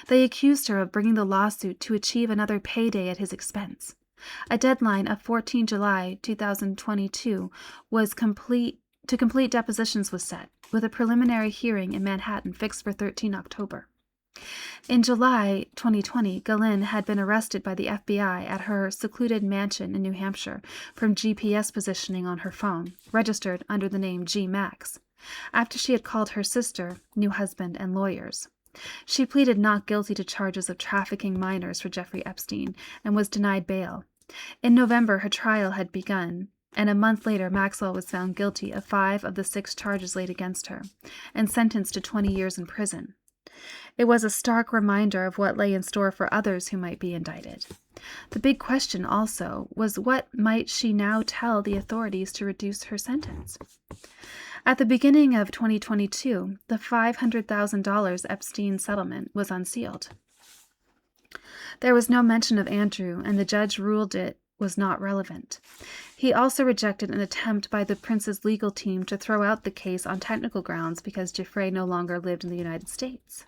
They accused her of bringing the lawsuit to achieve another payday at his expense. A deadline of 14 July 2022 was complete depositions was set, with a preliminary hearing in Manhattan fixed for 13 October. In July 2020, Galin had been arrested by the FBI at her secluded mansion in New Hampshire from GPS positioning on her phone, registered under the name G. Max, after she had called her sister, new husband, and lawyers. She pleaded not guilty to charges of trafficking minors for Jeffrey Epstein and was denied bail. In November, her trial had begun, and a month later Maxwell was found guilty of 5 of the 6 charges laid against her and sentenced to 20 years in prison. It was a stark reminder of what lay in store for others who might be indicted. The big question also was, what might she now tell the authorities to reduce her sentence? At the beginning of 2022, the $500,000 Epstein settlement was unsealed. There was no mention of Andrew, and the judge ruled it was not relevant. He also rejected an attempt by the prince's legal team to throw out the case on technical grounds because Giuffre no longer lived in the United States.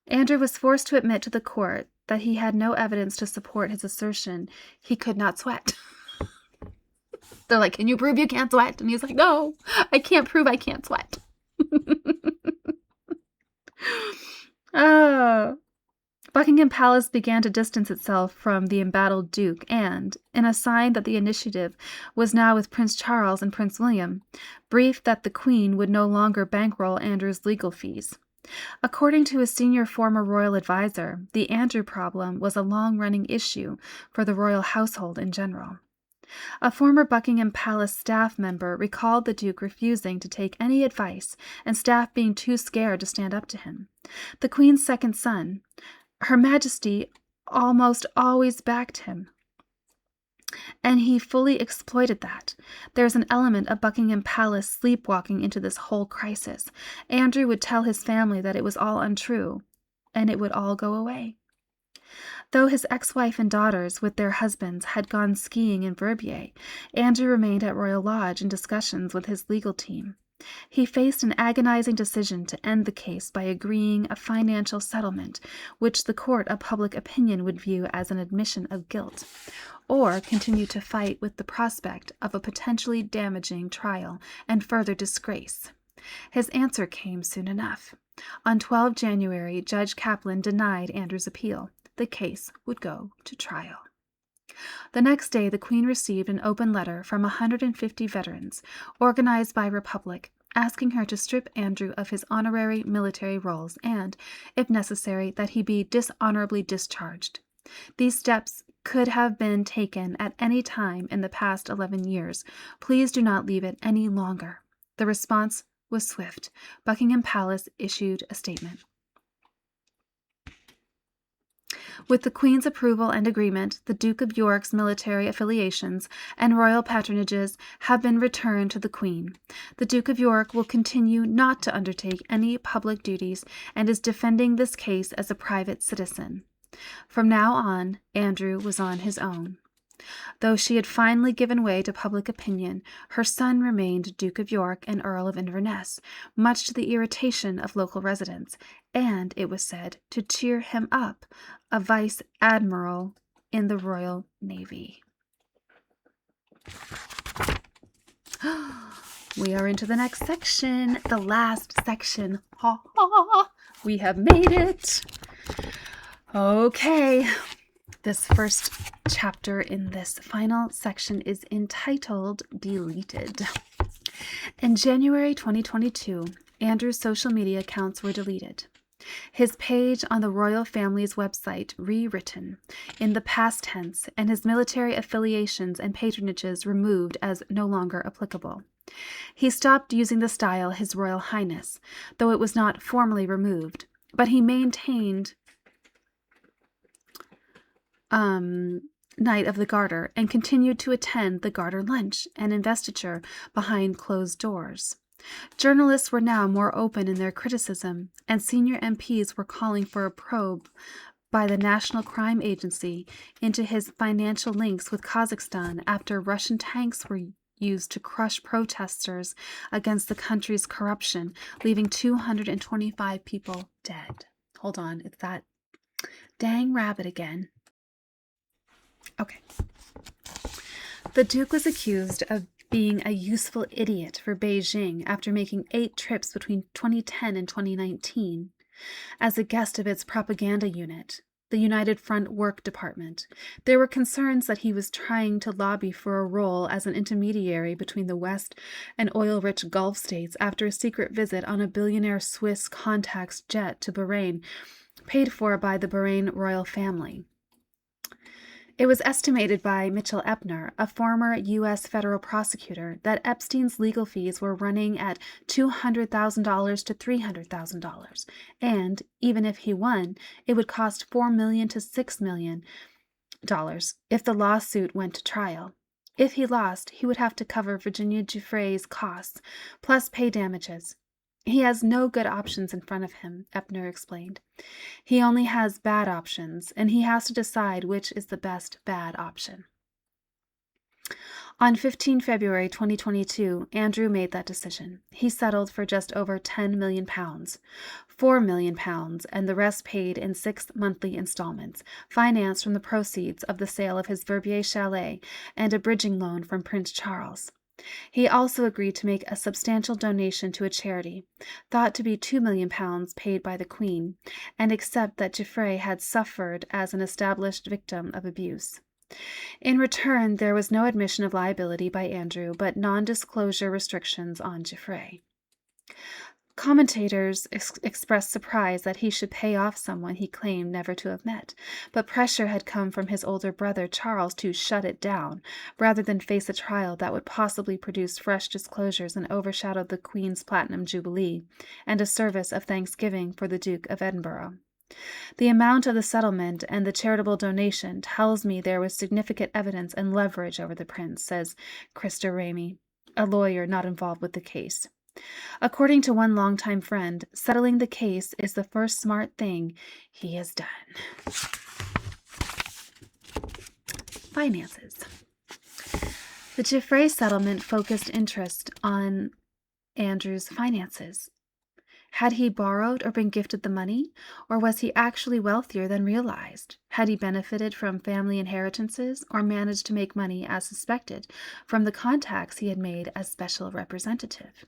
Andrew was forced to admit to the court that he had no evidence to support his assertion he could not sweat. They're like, "Can you prove you can't sweat?" And he's like, "No, I can't prove I can't sweat." Oh. Buckingham Palace began to distance itself from the embattled Duke and, in a sign that the initiative was now with Prince Charles and Prince William, briefed that the Queen would no longer bankroll Andrew's legal fees. According to a senior former royal advisor, the Andrew problem was a long-running issue for the royal household in general. A former Buckingham Palace staff member recalled the Duke refusing to take any advice and staff being too scared to stand up to him. The Queen's second son, Her Majesty, almost always backed him, and he fully exploited that. There's an element of Buckingham Palace sleepwalking into this whole crisis. Andrew would tell his family that it was all untrue, and it would all go away. Though his ex-wife and daughters, with their husbands, had gone skiing in Verbier, Andrew remained at Royal Lodge in discussions with his legal team. He faced an agonizing decision to end the case by agreeing a financial settlement, which the court of public opinion would view as an admission of guilt, or continue to fight with the prospect of a potentially damaging trial and further disgrace. His answer came soon enough. On 12 January, Judge Kaplan denied Andrew's appeal. The case would go to trial. The next day, the Queen received an open letter from 150 veterans, organized by Republic, asking her to strip Andrew of his honorary military roles and, if necessary, that he be dishonorably discharged. These steps could have been taken at any time in the past 11 years. Please do not leave it any longer. The response was swift. Buckingham Palace issued a statement. With the Queen's approval and agreement, the Duke of York's military affiliations and royal patronages have been returned to the Queen. The Duke of York will continue not to undertake any public duties and is defending this case as a private citizen. From now on, Andrew was on his own. Though she had finally given way to public opinion, her son remained Duke of York and Earl of Inverness, much to the irritation of local residents, and, it was said, to cheer him up, a vice admiral in the Royal Navy. We are into the next section, the last section. Ha ha! We have made it. Okay. This first chapter in this final section is entitled Deleted. In January 2022, Andrew's social media accounts were deleted. His page on the royal family's website rewritten in the past tense, and his military affiliations and patronages removed as no longer applicable. He stopped using the style His Royal Highness, though it was not formally removed, but he maintained Knight of the Garter and continued to attend the Garter lunch and investiture behind closed doors. Journalists were now more open in their criticism, and senior MPs were calling for a probe by the National Crime Agency into his financial links with Kazakhstan after Russian tanks were used to crush protesters against the country's corruption, leaving 225 people dead. Hold on, it's that dang rabbit again. Okay. The Duke was accused of being a useful idiot for Beijing after making 8 trips between 2010 and 2019 as a guest of its propaganda unit, the United Front Work Department. There were concerns that he was trying to lobby for a role as an intermediary between the West and oil-rich Gulf states after a secret visit on a billionaire Swiss contact's jet to Bahrain, paid for by the Bahrain royal family. It was estimated by Mitchell Epner, a former U.S. federal prosecutor, that Epstein's legal fees were running at $200,000 to $300,000, and even if he won, it would cost $4 million to $6 million if the lawsuit went to trial. If he lost, he would have to cover Virginia Giuffre's costs, plus pay damages. He has no good options in front of him, Epner explained. He only has bad options, and he has to decide which is the best bad option. On 15 February 2022, Andrew made that decision. He settled for just over £10 million, £4 million, and the rest paid in 6 monthly installments, financed from the proceeds of the sale of his Verbier chalet and a bridging loan from Prince Charles. He also agreed to make a substantial donation to a charity, thought to be £2 million paid by the Queen, and accept that Giuffre had suffered as an established victim of abuse. In return, there was no admission of liability by Andrew, but non-disclosure restrictions on Giuffre. Commentators expressed surprise that he should pay off someone he claimed never to have met, but pressure had come from his older brother Charles to shut it down, rather than face a trial that would possibly produce fresh disclosures and overshadow the Queen's Platinum Jubilee and a service of thanksgiving for the Duke of Edinburgh. The amount of the settlement and the charitable donation tells me there was significant evidence and leverage over the prince, says Krista Ramey, a lawyer not involved with the case. According to one longtime friend, settling the case is the first smart thing he has done. Finances. The Giuffre settlement focused interest on Andrew's finances. Had he borrowed or been gifted the money, or was he actually wealthier than realized? Had he benefited from family inheritances, or managed to make money as suspected from the contacts he had made as special representative?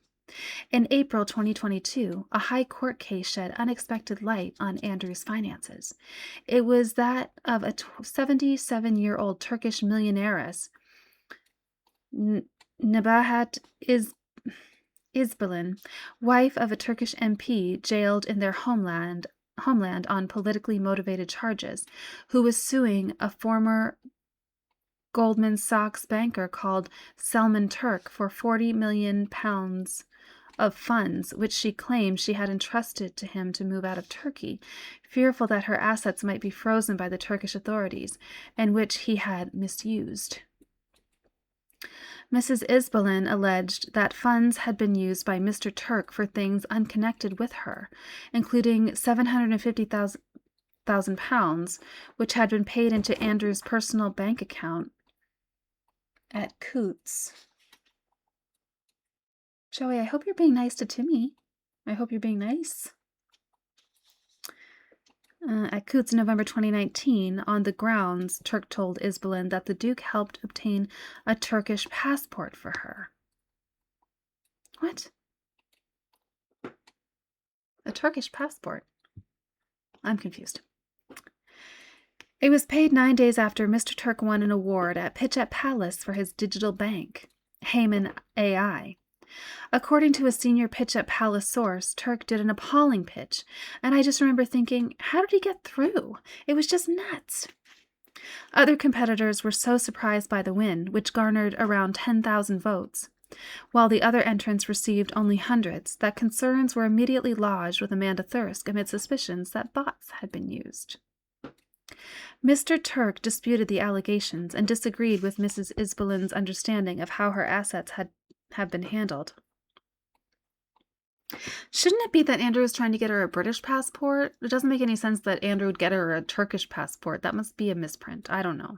In April 2022, a high court case shed unexpected light on Andrew's finances. It was that of a 77-year-old Turkish millionairess, Nebahat Izbalin, wife of a Turkish MP jailed in their homeland on politically motivated charges, who was suing a former Goldman Sachs banker called Selman Turk for £40 million of funds, which she claimed she had entrusted to him to move out of Turkey, fearful that her assets might be frozen by the Turkish authorities, and which he had misused. Mrs. Izbalin alleged that funds had been used by Mr. Turk for things unconnected with her, including £750,000, which had been paid into Andrew's personal bank account at Coutts. Joey, I hope you're being nice to Timmy. I hope you're being nice. At Coutts in November 2019, on the grounds, Turk told Izbalin that the Duke helped obtain a Turkish passport for her. What? A Turkish passport? I'm confused. It was paid 9 days after Mr. Turk won an award at Pitchet Palace for his digital bank, Heyman AI. According to a senior Pitchet Palace source, Turk did an appalling pitch, and I just remember thinking, how did he get through? It was just nuts. Other competitors were so surprised by the win, which garnered around 10,000 votes, while the other entrants received only hundreds, that concerns were immediately lodged with Amanda Thirsk amid suspicions that bots had been used. Mr. Turk disputed the allegations and disagreed with Mrs. Izbalin's understanding of how her assets have been handled. Shouldn't it be that Andrew is trying to get her a British passport? It doesn't make any sense that Andrew would get her a Turkish passport. That must be a misprint. I don't know.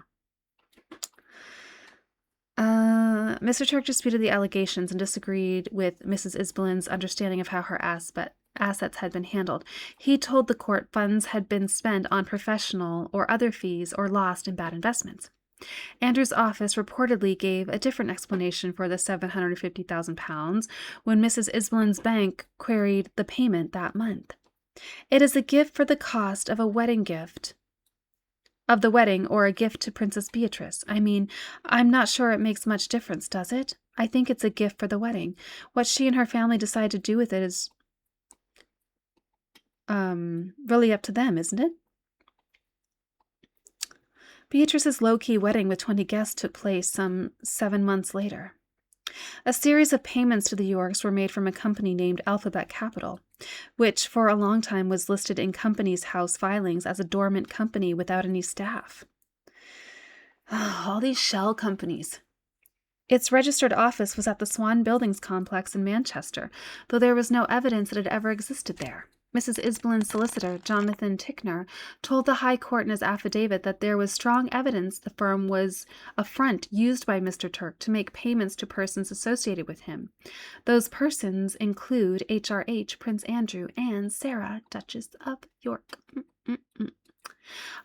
Mr. Turk disputed the allegations and disagreed with Mrs. Izbalin's understanding of how her assets had been handled. He told the court funds had been spent on professional or other fees or lost in bad investments. Andrew's office reportedly gave a different explanation for the £750,000 when Mrs. Izbalin's bank queried the payment that month. It is a gift for the cost of a wedding gift. Of the wedding, or a gift to Princess Beatrice. I mean, I'm not sure it makes much difference, does it? I think it's a gift for the wedding. What she and her family decide to do with it is really up to them, isn't it? Beatrice's low-key wedding with 20 guests took place some 7 months later. A series of payments to the Yorks were made from a company named Alphabet Capital, which for a long time was listed in Companies House filings as a dormant company without any staff. All these shell companies. Its registered office was at the Swan Buildings complex in Manchester, though there was no evidence that it ever existed there. Mrs. Isbolin's solicitor, Jonathan Tickner, told the High Court in his affidavit that there was strong evidence the firm was a front used by Mr. Turk to make payments to persons associated with him. Those persons include HRH, Prince Andrew, and Sarah, Duchess of York.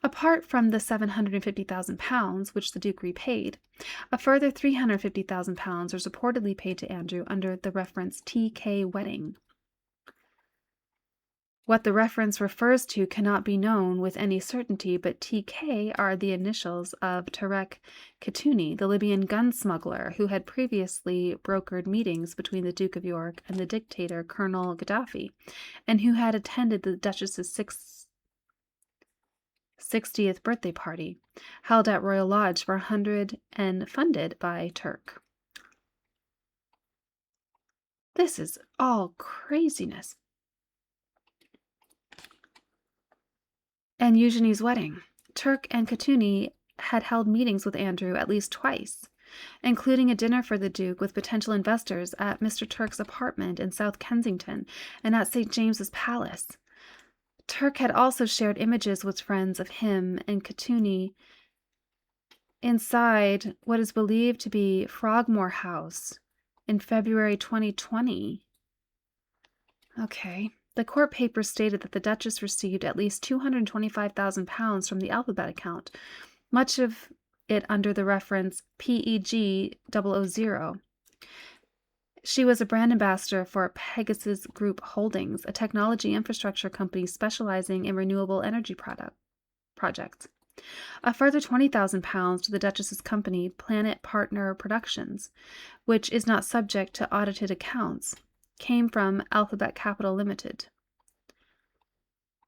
Apart from the £750,000, which the Duke repaid, a further £350,000 was reportedly paid to Andrew under the reference TK Wedding. What the reference refers to cannot be known with any certainty, but TK are the initials of Tarek Khatuni, the Libyan gun smuggler who had previously brokered meetings between the Duke of York and the dictator Colonel Gaddafi, and who had attended the Duchess's 60th birthday party, held at Royal Lodge for 100 and funded by Turk. This is all craziness. And Eugenie's wedding. Turk and Khatuni had held meetings with Andrew at least twice, including a dinner for the Duke with potential investors at Mr. Turk's apartment in South Kensington and at St. James's Palace. Turk had also shared images with friends of him and Khatuni inside what is believed to be Frogmore House in February 2020. Okay. The court papers stated that the Duchess received at least £225,000 from the Alphabet account, much of it under the reference PEG000. She was a brand ambassador for Pegasus Group Holdings, a technology infrastructure company specializing in renewable energy projects. A further £20,000 to the Duchess's company, Planet Partner Productions, which is not subject to audited accounts, came from Alphabet Capital Limited.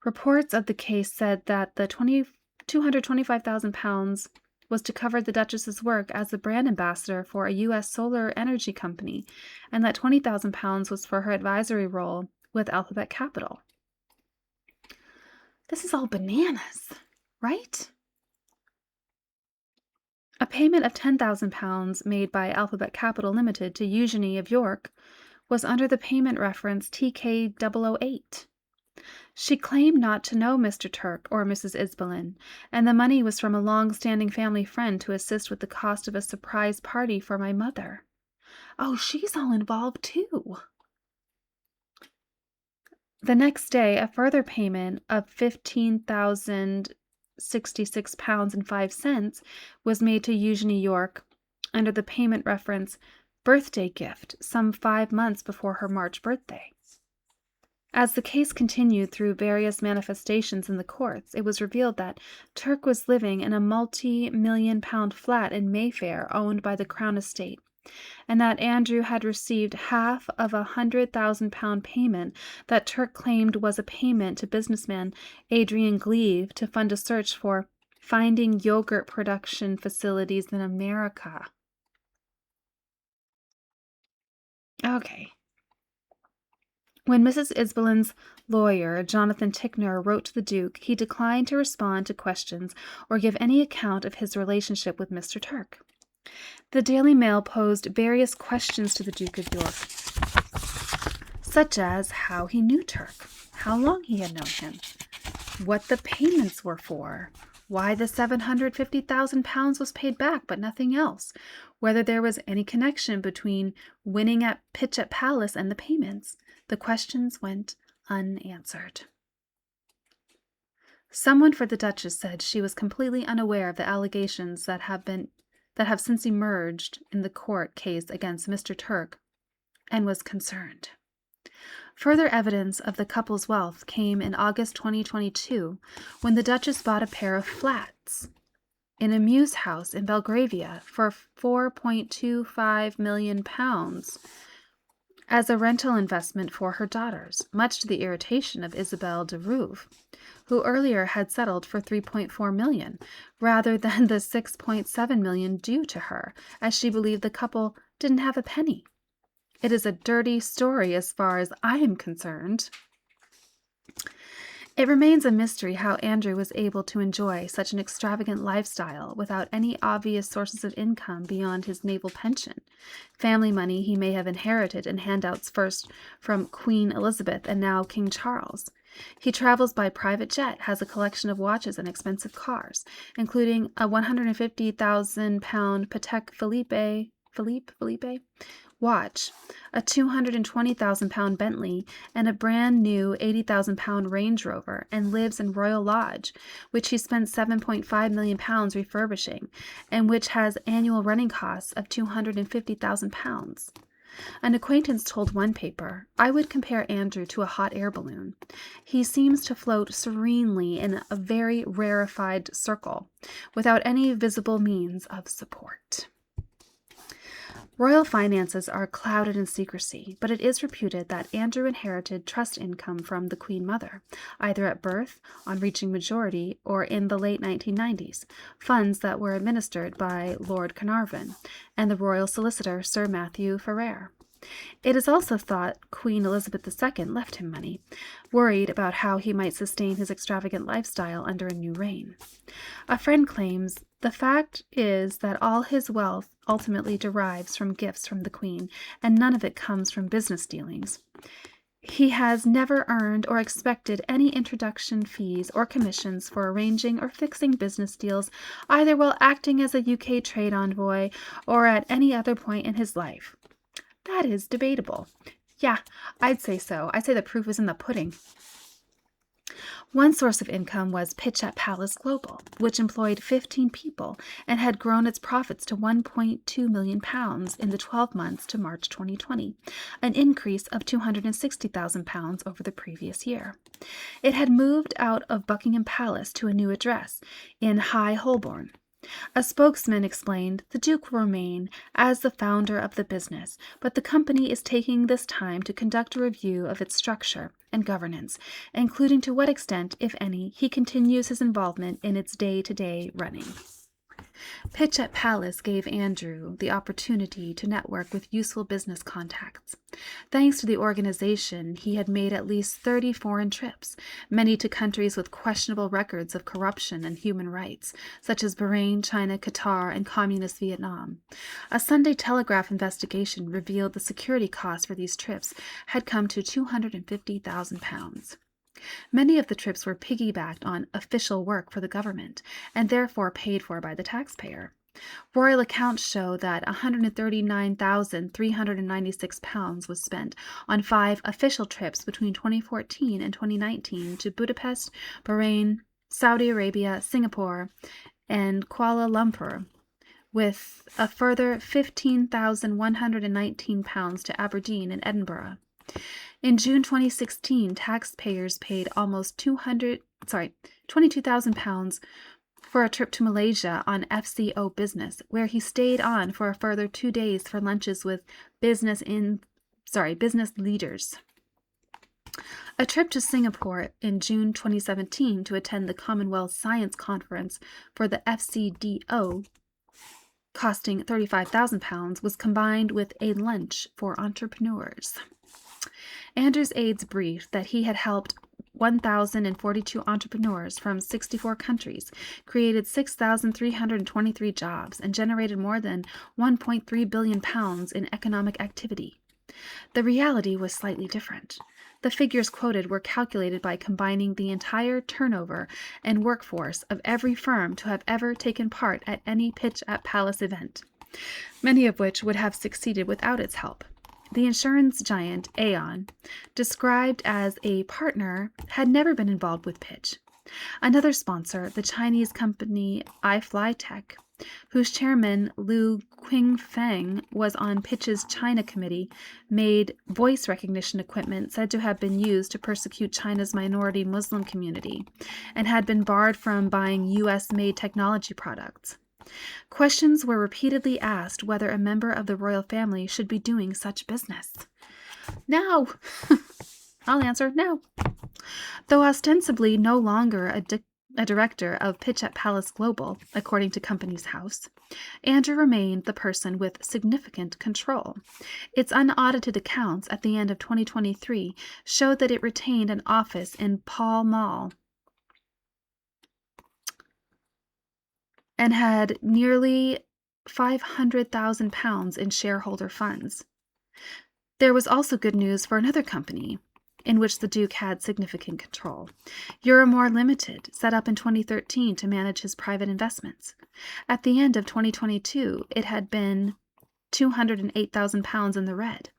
Reports of the case said that the £225,000 was to cover the Duchess's work as a brand ambassador for a U.S. solar energy company, and that £20,000 was for her advisory role with Alphabet Capital. This is all bananas, right? A payment of £10,000 made by Alphabet Capital Limited to Eugenie of York was under the payment reference TK008. She claimed not to know Mr. Turk or Mrs. Isbolin, and the money was from a long-standing family friend to assist with the cost of a surprise party for my mother. Oh, she's all involved too. The next day, a further payment of £15,066.05 was made to Eugenie York under the payment reference birthday gift some 5 months before her March birthday. As the case continued through various manifestations in the courts, it was revealed that Turk was living in a multi-million-pound flat in Mayfair owned by the Crown Estate, and that Andrew had received half of a £100,000 payment that Turk claimed was a payment to businessman Adrian Gleave to fund a search for finding yogurt production facilities in America. Okay. When Mrs. Isbolin's lawyer, Jonathan Tickner, wrote to the Duke, he declined to respond to questions or give any account of his relationship with Mr. Turk. The Daily Mail posed various questions to the Duke of York, such as how he knew Turk, how long he had known him, what the payments were for, why the £750,000 was paid back but nothing else, whether there was any connection between winning at Pitch at Palace and the payments. The questions went unanswered. Someone for the Duchess said she was completely unaware of the allegations that have since emerged in the court case against Mr. Turk, and was concerned. Further evidence of the couple's wealth came in August 2022 when the Duchess bought a pair of flats in a mews house in Belgravia for £4.25 million, as a rental investment for her daughters, much to the irritation of Isabelle de Rouve, who earlier had settled for $3.4 million rather than the $6.7 million due to her, as she believed the couple didn't have a penny. It is a dirty story as far as I am concerned. It remains a mystery how Andrew was able to enjoy such an extravagant lifestyle without any obvious sources of income beyond his naval pension, family money he may have inherited in handouts first from Queen Elizabeth and now King Charles. He travels by private jet, has a collection of watches and expensive cars, including a 150,000-pound Patek Philippe watch, a 220,000-pound Bentley, and a brand new 80,000-pound Range Rover, and lives in Royal Lodge, which he spent £7.5 million refurbishing, and which has annual running costs of £250,000. An acquaintance told one paper, "I would compare Andrew to a hot air balloon. He seems to float serenely in a very rarefied circle, without any visible means of support." Royal finances are clouded in secrecy, but it is reputed that Andrew inherited trust income from the Queen Mother, either at birth, on reaching majority, or in the late 1990s, funds that were administered by Lord Carnarvon and the royal solicitor Sir Matthew Ferrer. It is also thought Queen Elizabeth II left him money, worried about how he might sustain his extravagant lifestyle under a new reign. A friend claims, "The fact is that all his wealth ultimately derives from gifts from the Queen, and none of it comes from business dealings. He has never earned or expected any introduction fees or commissions for arranging or fixing business deals, either while acting as a UK trade envoy or at any other point in his life." That is debatable. Yeah, I'd say so. I'd say the proof is in the pudding. One source of income was Pitch at Palace Global, which employed 15 people and had grown its profits to £1.2 million in the 12 months to March 2020, an increase of £260,000 over the previous year. It had moved out of Buckingham Palace to a new address in High Holborn. A spokesman explained, "The Duke will remain as the founder of the business, but the company is taking this time to conduct a review of its structure and governance, including to what extent, if any, he continues his involvement in its day-to-day running." Pitch at Palace gave Andrew the opportunity to network with useful business contacts. Thanks to the organization, he had made at least 30 foreign trips, many to countries with questionable records of corruption and human rights, such as Bahrain, China, Qatar, and communist Vietnam. A Sunday Telegraph investigation revealed the security costs for these trips had come to £250,000. Many of the trips were piggybacked on official work for the government, and therefore paid for by the taxpayer. Royal accounts show that £139,396 was spent on 5 official trips between 2014 and 2019 to Budapest, Bahrain, Saudi Arabia, Singapore, and Kuala Lumpur, with a further £15,119 to Aberdeen and Edinburgh. In June 2016, taxpayers paid almost £22,000 for a trip to Malaysia on FCO business, where he stayed on for a further 2 days for lunches with business leaders. A trip to Singapore in June 2017 to attend the Commonwealth Science Conference for the FCDO, costing £35,000, was combined with a lunch for entrepreneurs. Andrew's aides briefed that he had helped 1,042 entrepreneurs from 64 countries, created 6,323 jobs, and generated more than £1.3 billion in economic activity. The reality was slightly different. The figures quoted were calculated by combining the entire turnover and workforce of every firm to have ever taken part at any Pitch at Palace event, many of which would have succeeded without its help. The insurance giant Aon, described as a partner, had never been involved with Pitch. Another sponsor, the Chinese company iFlyTech, whose chairman Liu Qingfeng was on Pitch's China committee, made voice recognition equipment said to have been used to persecute China's minority Muslim community, and had been barred from buying U.S.-made technology products. Questions were repeatedly asked whether a member of the royal family should be doing such business. Now. I'll answer no. Though ostensibly no longer a director of Pitch at Palace Global, according to Companies House, Andrew remained the person with significant control. Its unaudited accounts at the end of 2023 showed that it retained an office in Pall Mall and had nearly £500,000 in shareholder funds. There was also good news for another company in which the Duke had significant control. Euromore Limited, set up in 2013 to manage his private investments. At the end of 2022, it had been £208,000 in the red,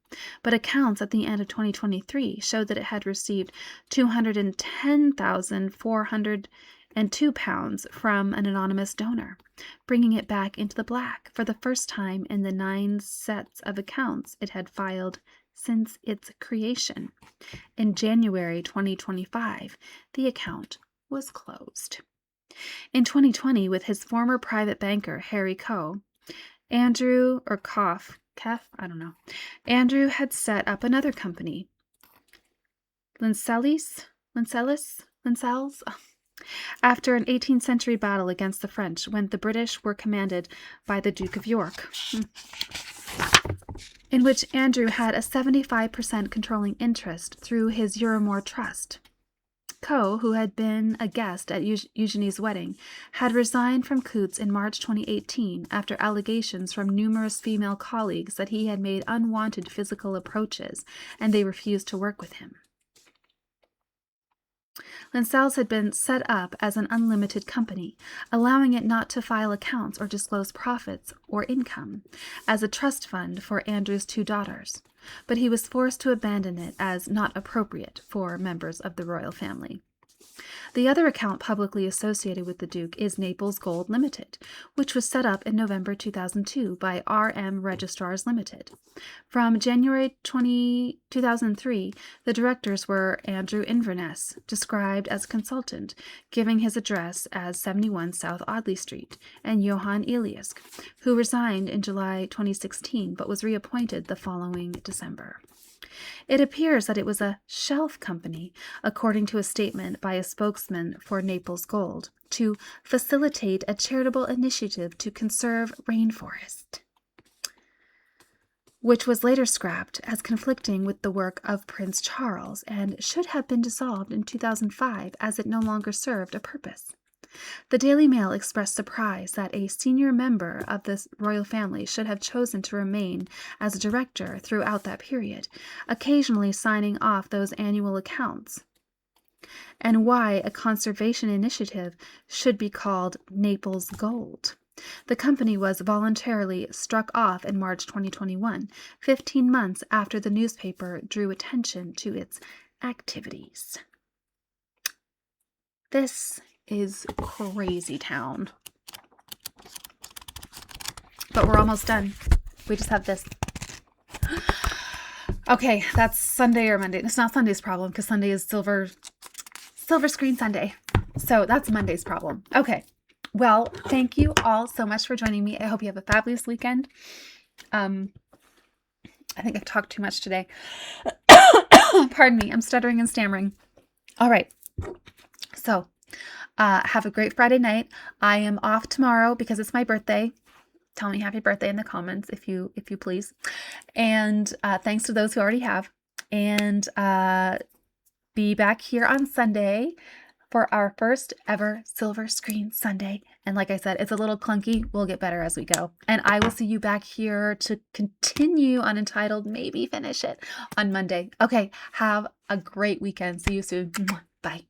but accounts at the end of 2023 showed that it had received £210,402 from an anonymous donor, bringing it back into the black for the first time in the 9 sets of accounts it had filed since its creation. In January 2025, the account was closed. In 2020, with his former private banker, Harry Coe, Andrew had set up another company, Lincels, after an 18th century battle against the French when the British were commanded by the Duke of York, in which Andrew had a 75% controlling interest through his Euromore Trust. Coe, who had been a guest at Eugenie's wedding, had resigned from Coutts in March 2018 after allegations from numerous female colleagues that he had made unwanted physical approaches and they refused to work with him. Lincels had been set up as an unlimited company, allowing it not to file accounts or disclose profits or income, as a trust fund for Andrew's 2 daughters, but he was forced to abandon it as not appropriate for members of the royal family. The other account publicly associated with the Duke is Naples Gold Limited, which was set up in November 2002 by RM Registrars Limited. From January 2003, the directors were Andrew Inverness, described as consultant, giving his address as 71 South Audley Street, and Johan Eliask, who resigned in July 2016 but was reappointed the following December. It appears that it was a shelf company, according to a statement by a spokesman for Naples Gold, to facilitate a charitable initiative to conserve rainforest, which was later scrapped as conflicting with the work of Prince Charles and should have been dissolved in 2005 as it no longer served a purpose. The Daily Mail expressed surprise that a senior member of the royal family should have chosen to remain as a director throughout that period, occasionally signing off those annual accounts, and why a conservation initiative should be called Naples Gold. The company was voluntarily struck off in March 2021, 15 months after the newspaper drew attention to its activities. This is crazy town. But we're almost done. We just have this. Okay, that's Sunday or Monday. It's not Sunday's problem because Sunday is silver screen Sunday. So that's Monday's problem. Okay. Well, thank you all so much for joining me. I hope you have a fabulous weekend. I think I've talked too much today. Pardon me. I'm stuttering and stammering. All right. So, have a great Friday night. I am off tomorrow because it's my birthday. Tell me happy birthday in the comments if you please. And thanks to those who already have. And be back here on Sunday for our first ever Silver Screen Sunday. And like I said, it's a little clunky. We'll get better as we go. And I will see you back here to continue on Entitled, maybe finish it on Monday. Okay, have a great weekend. See you soon. Bye.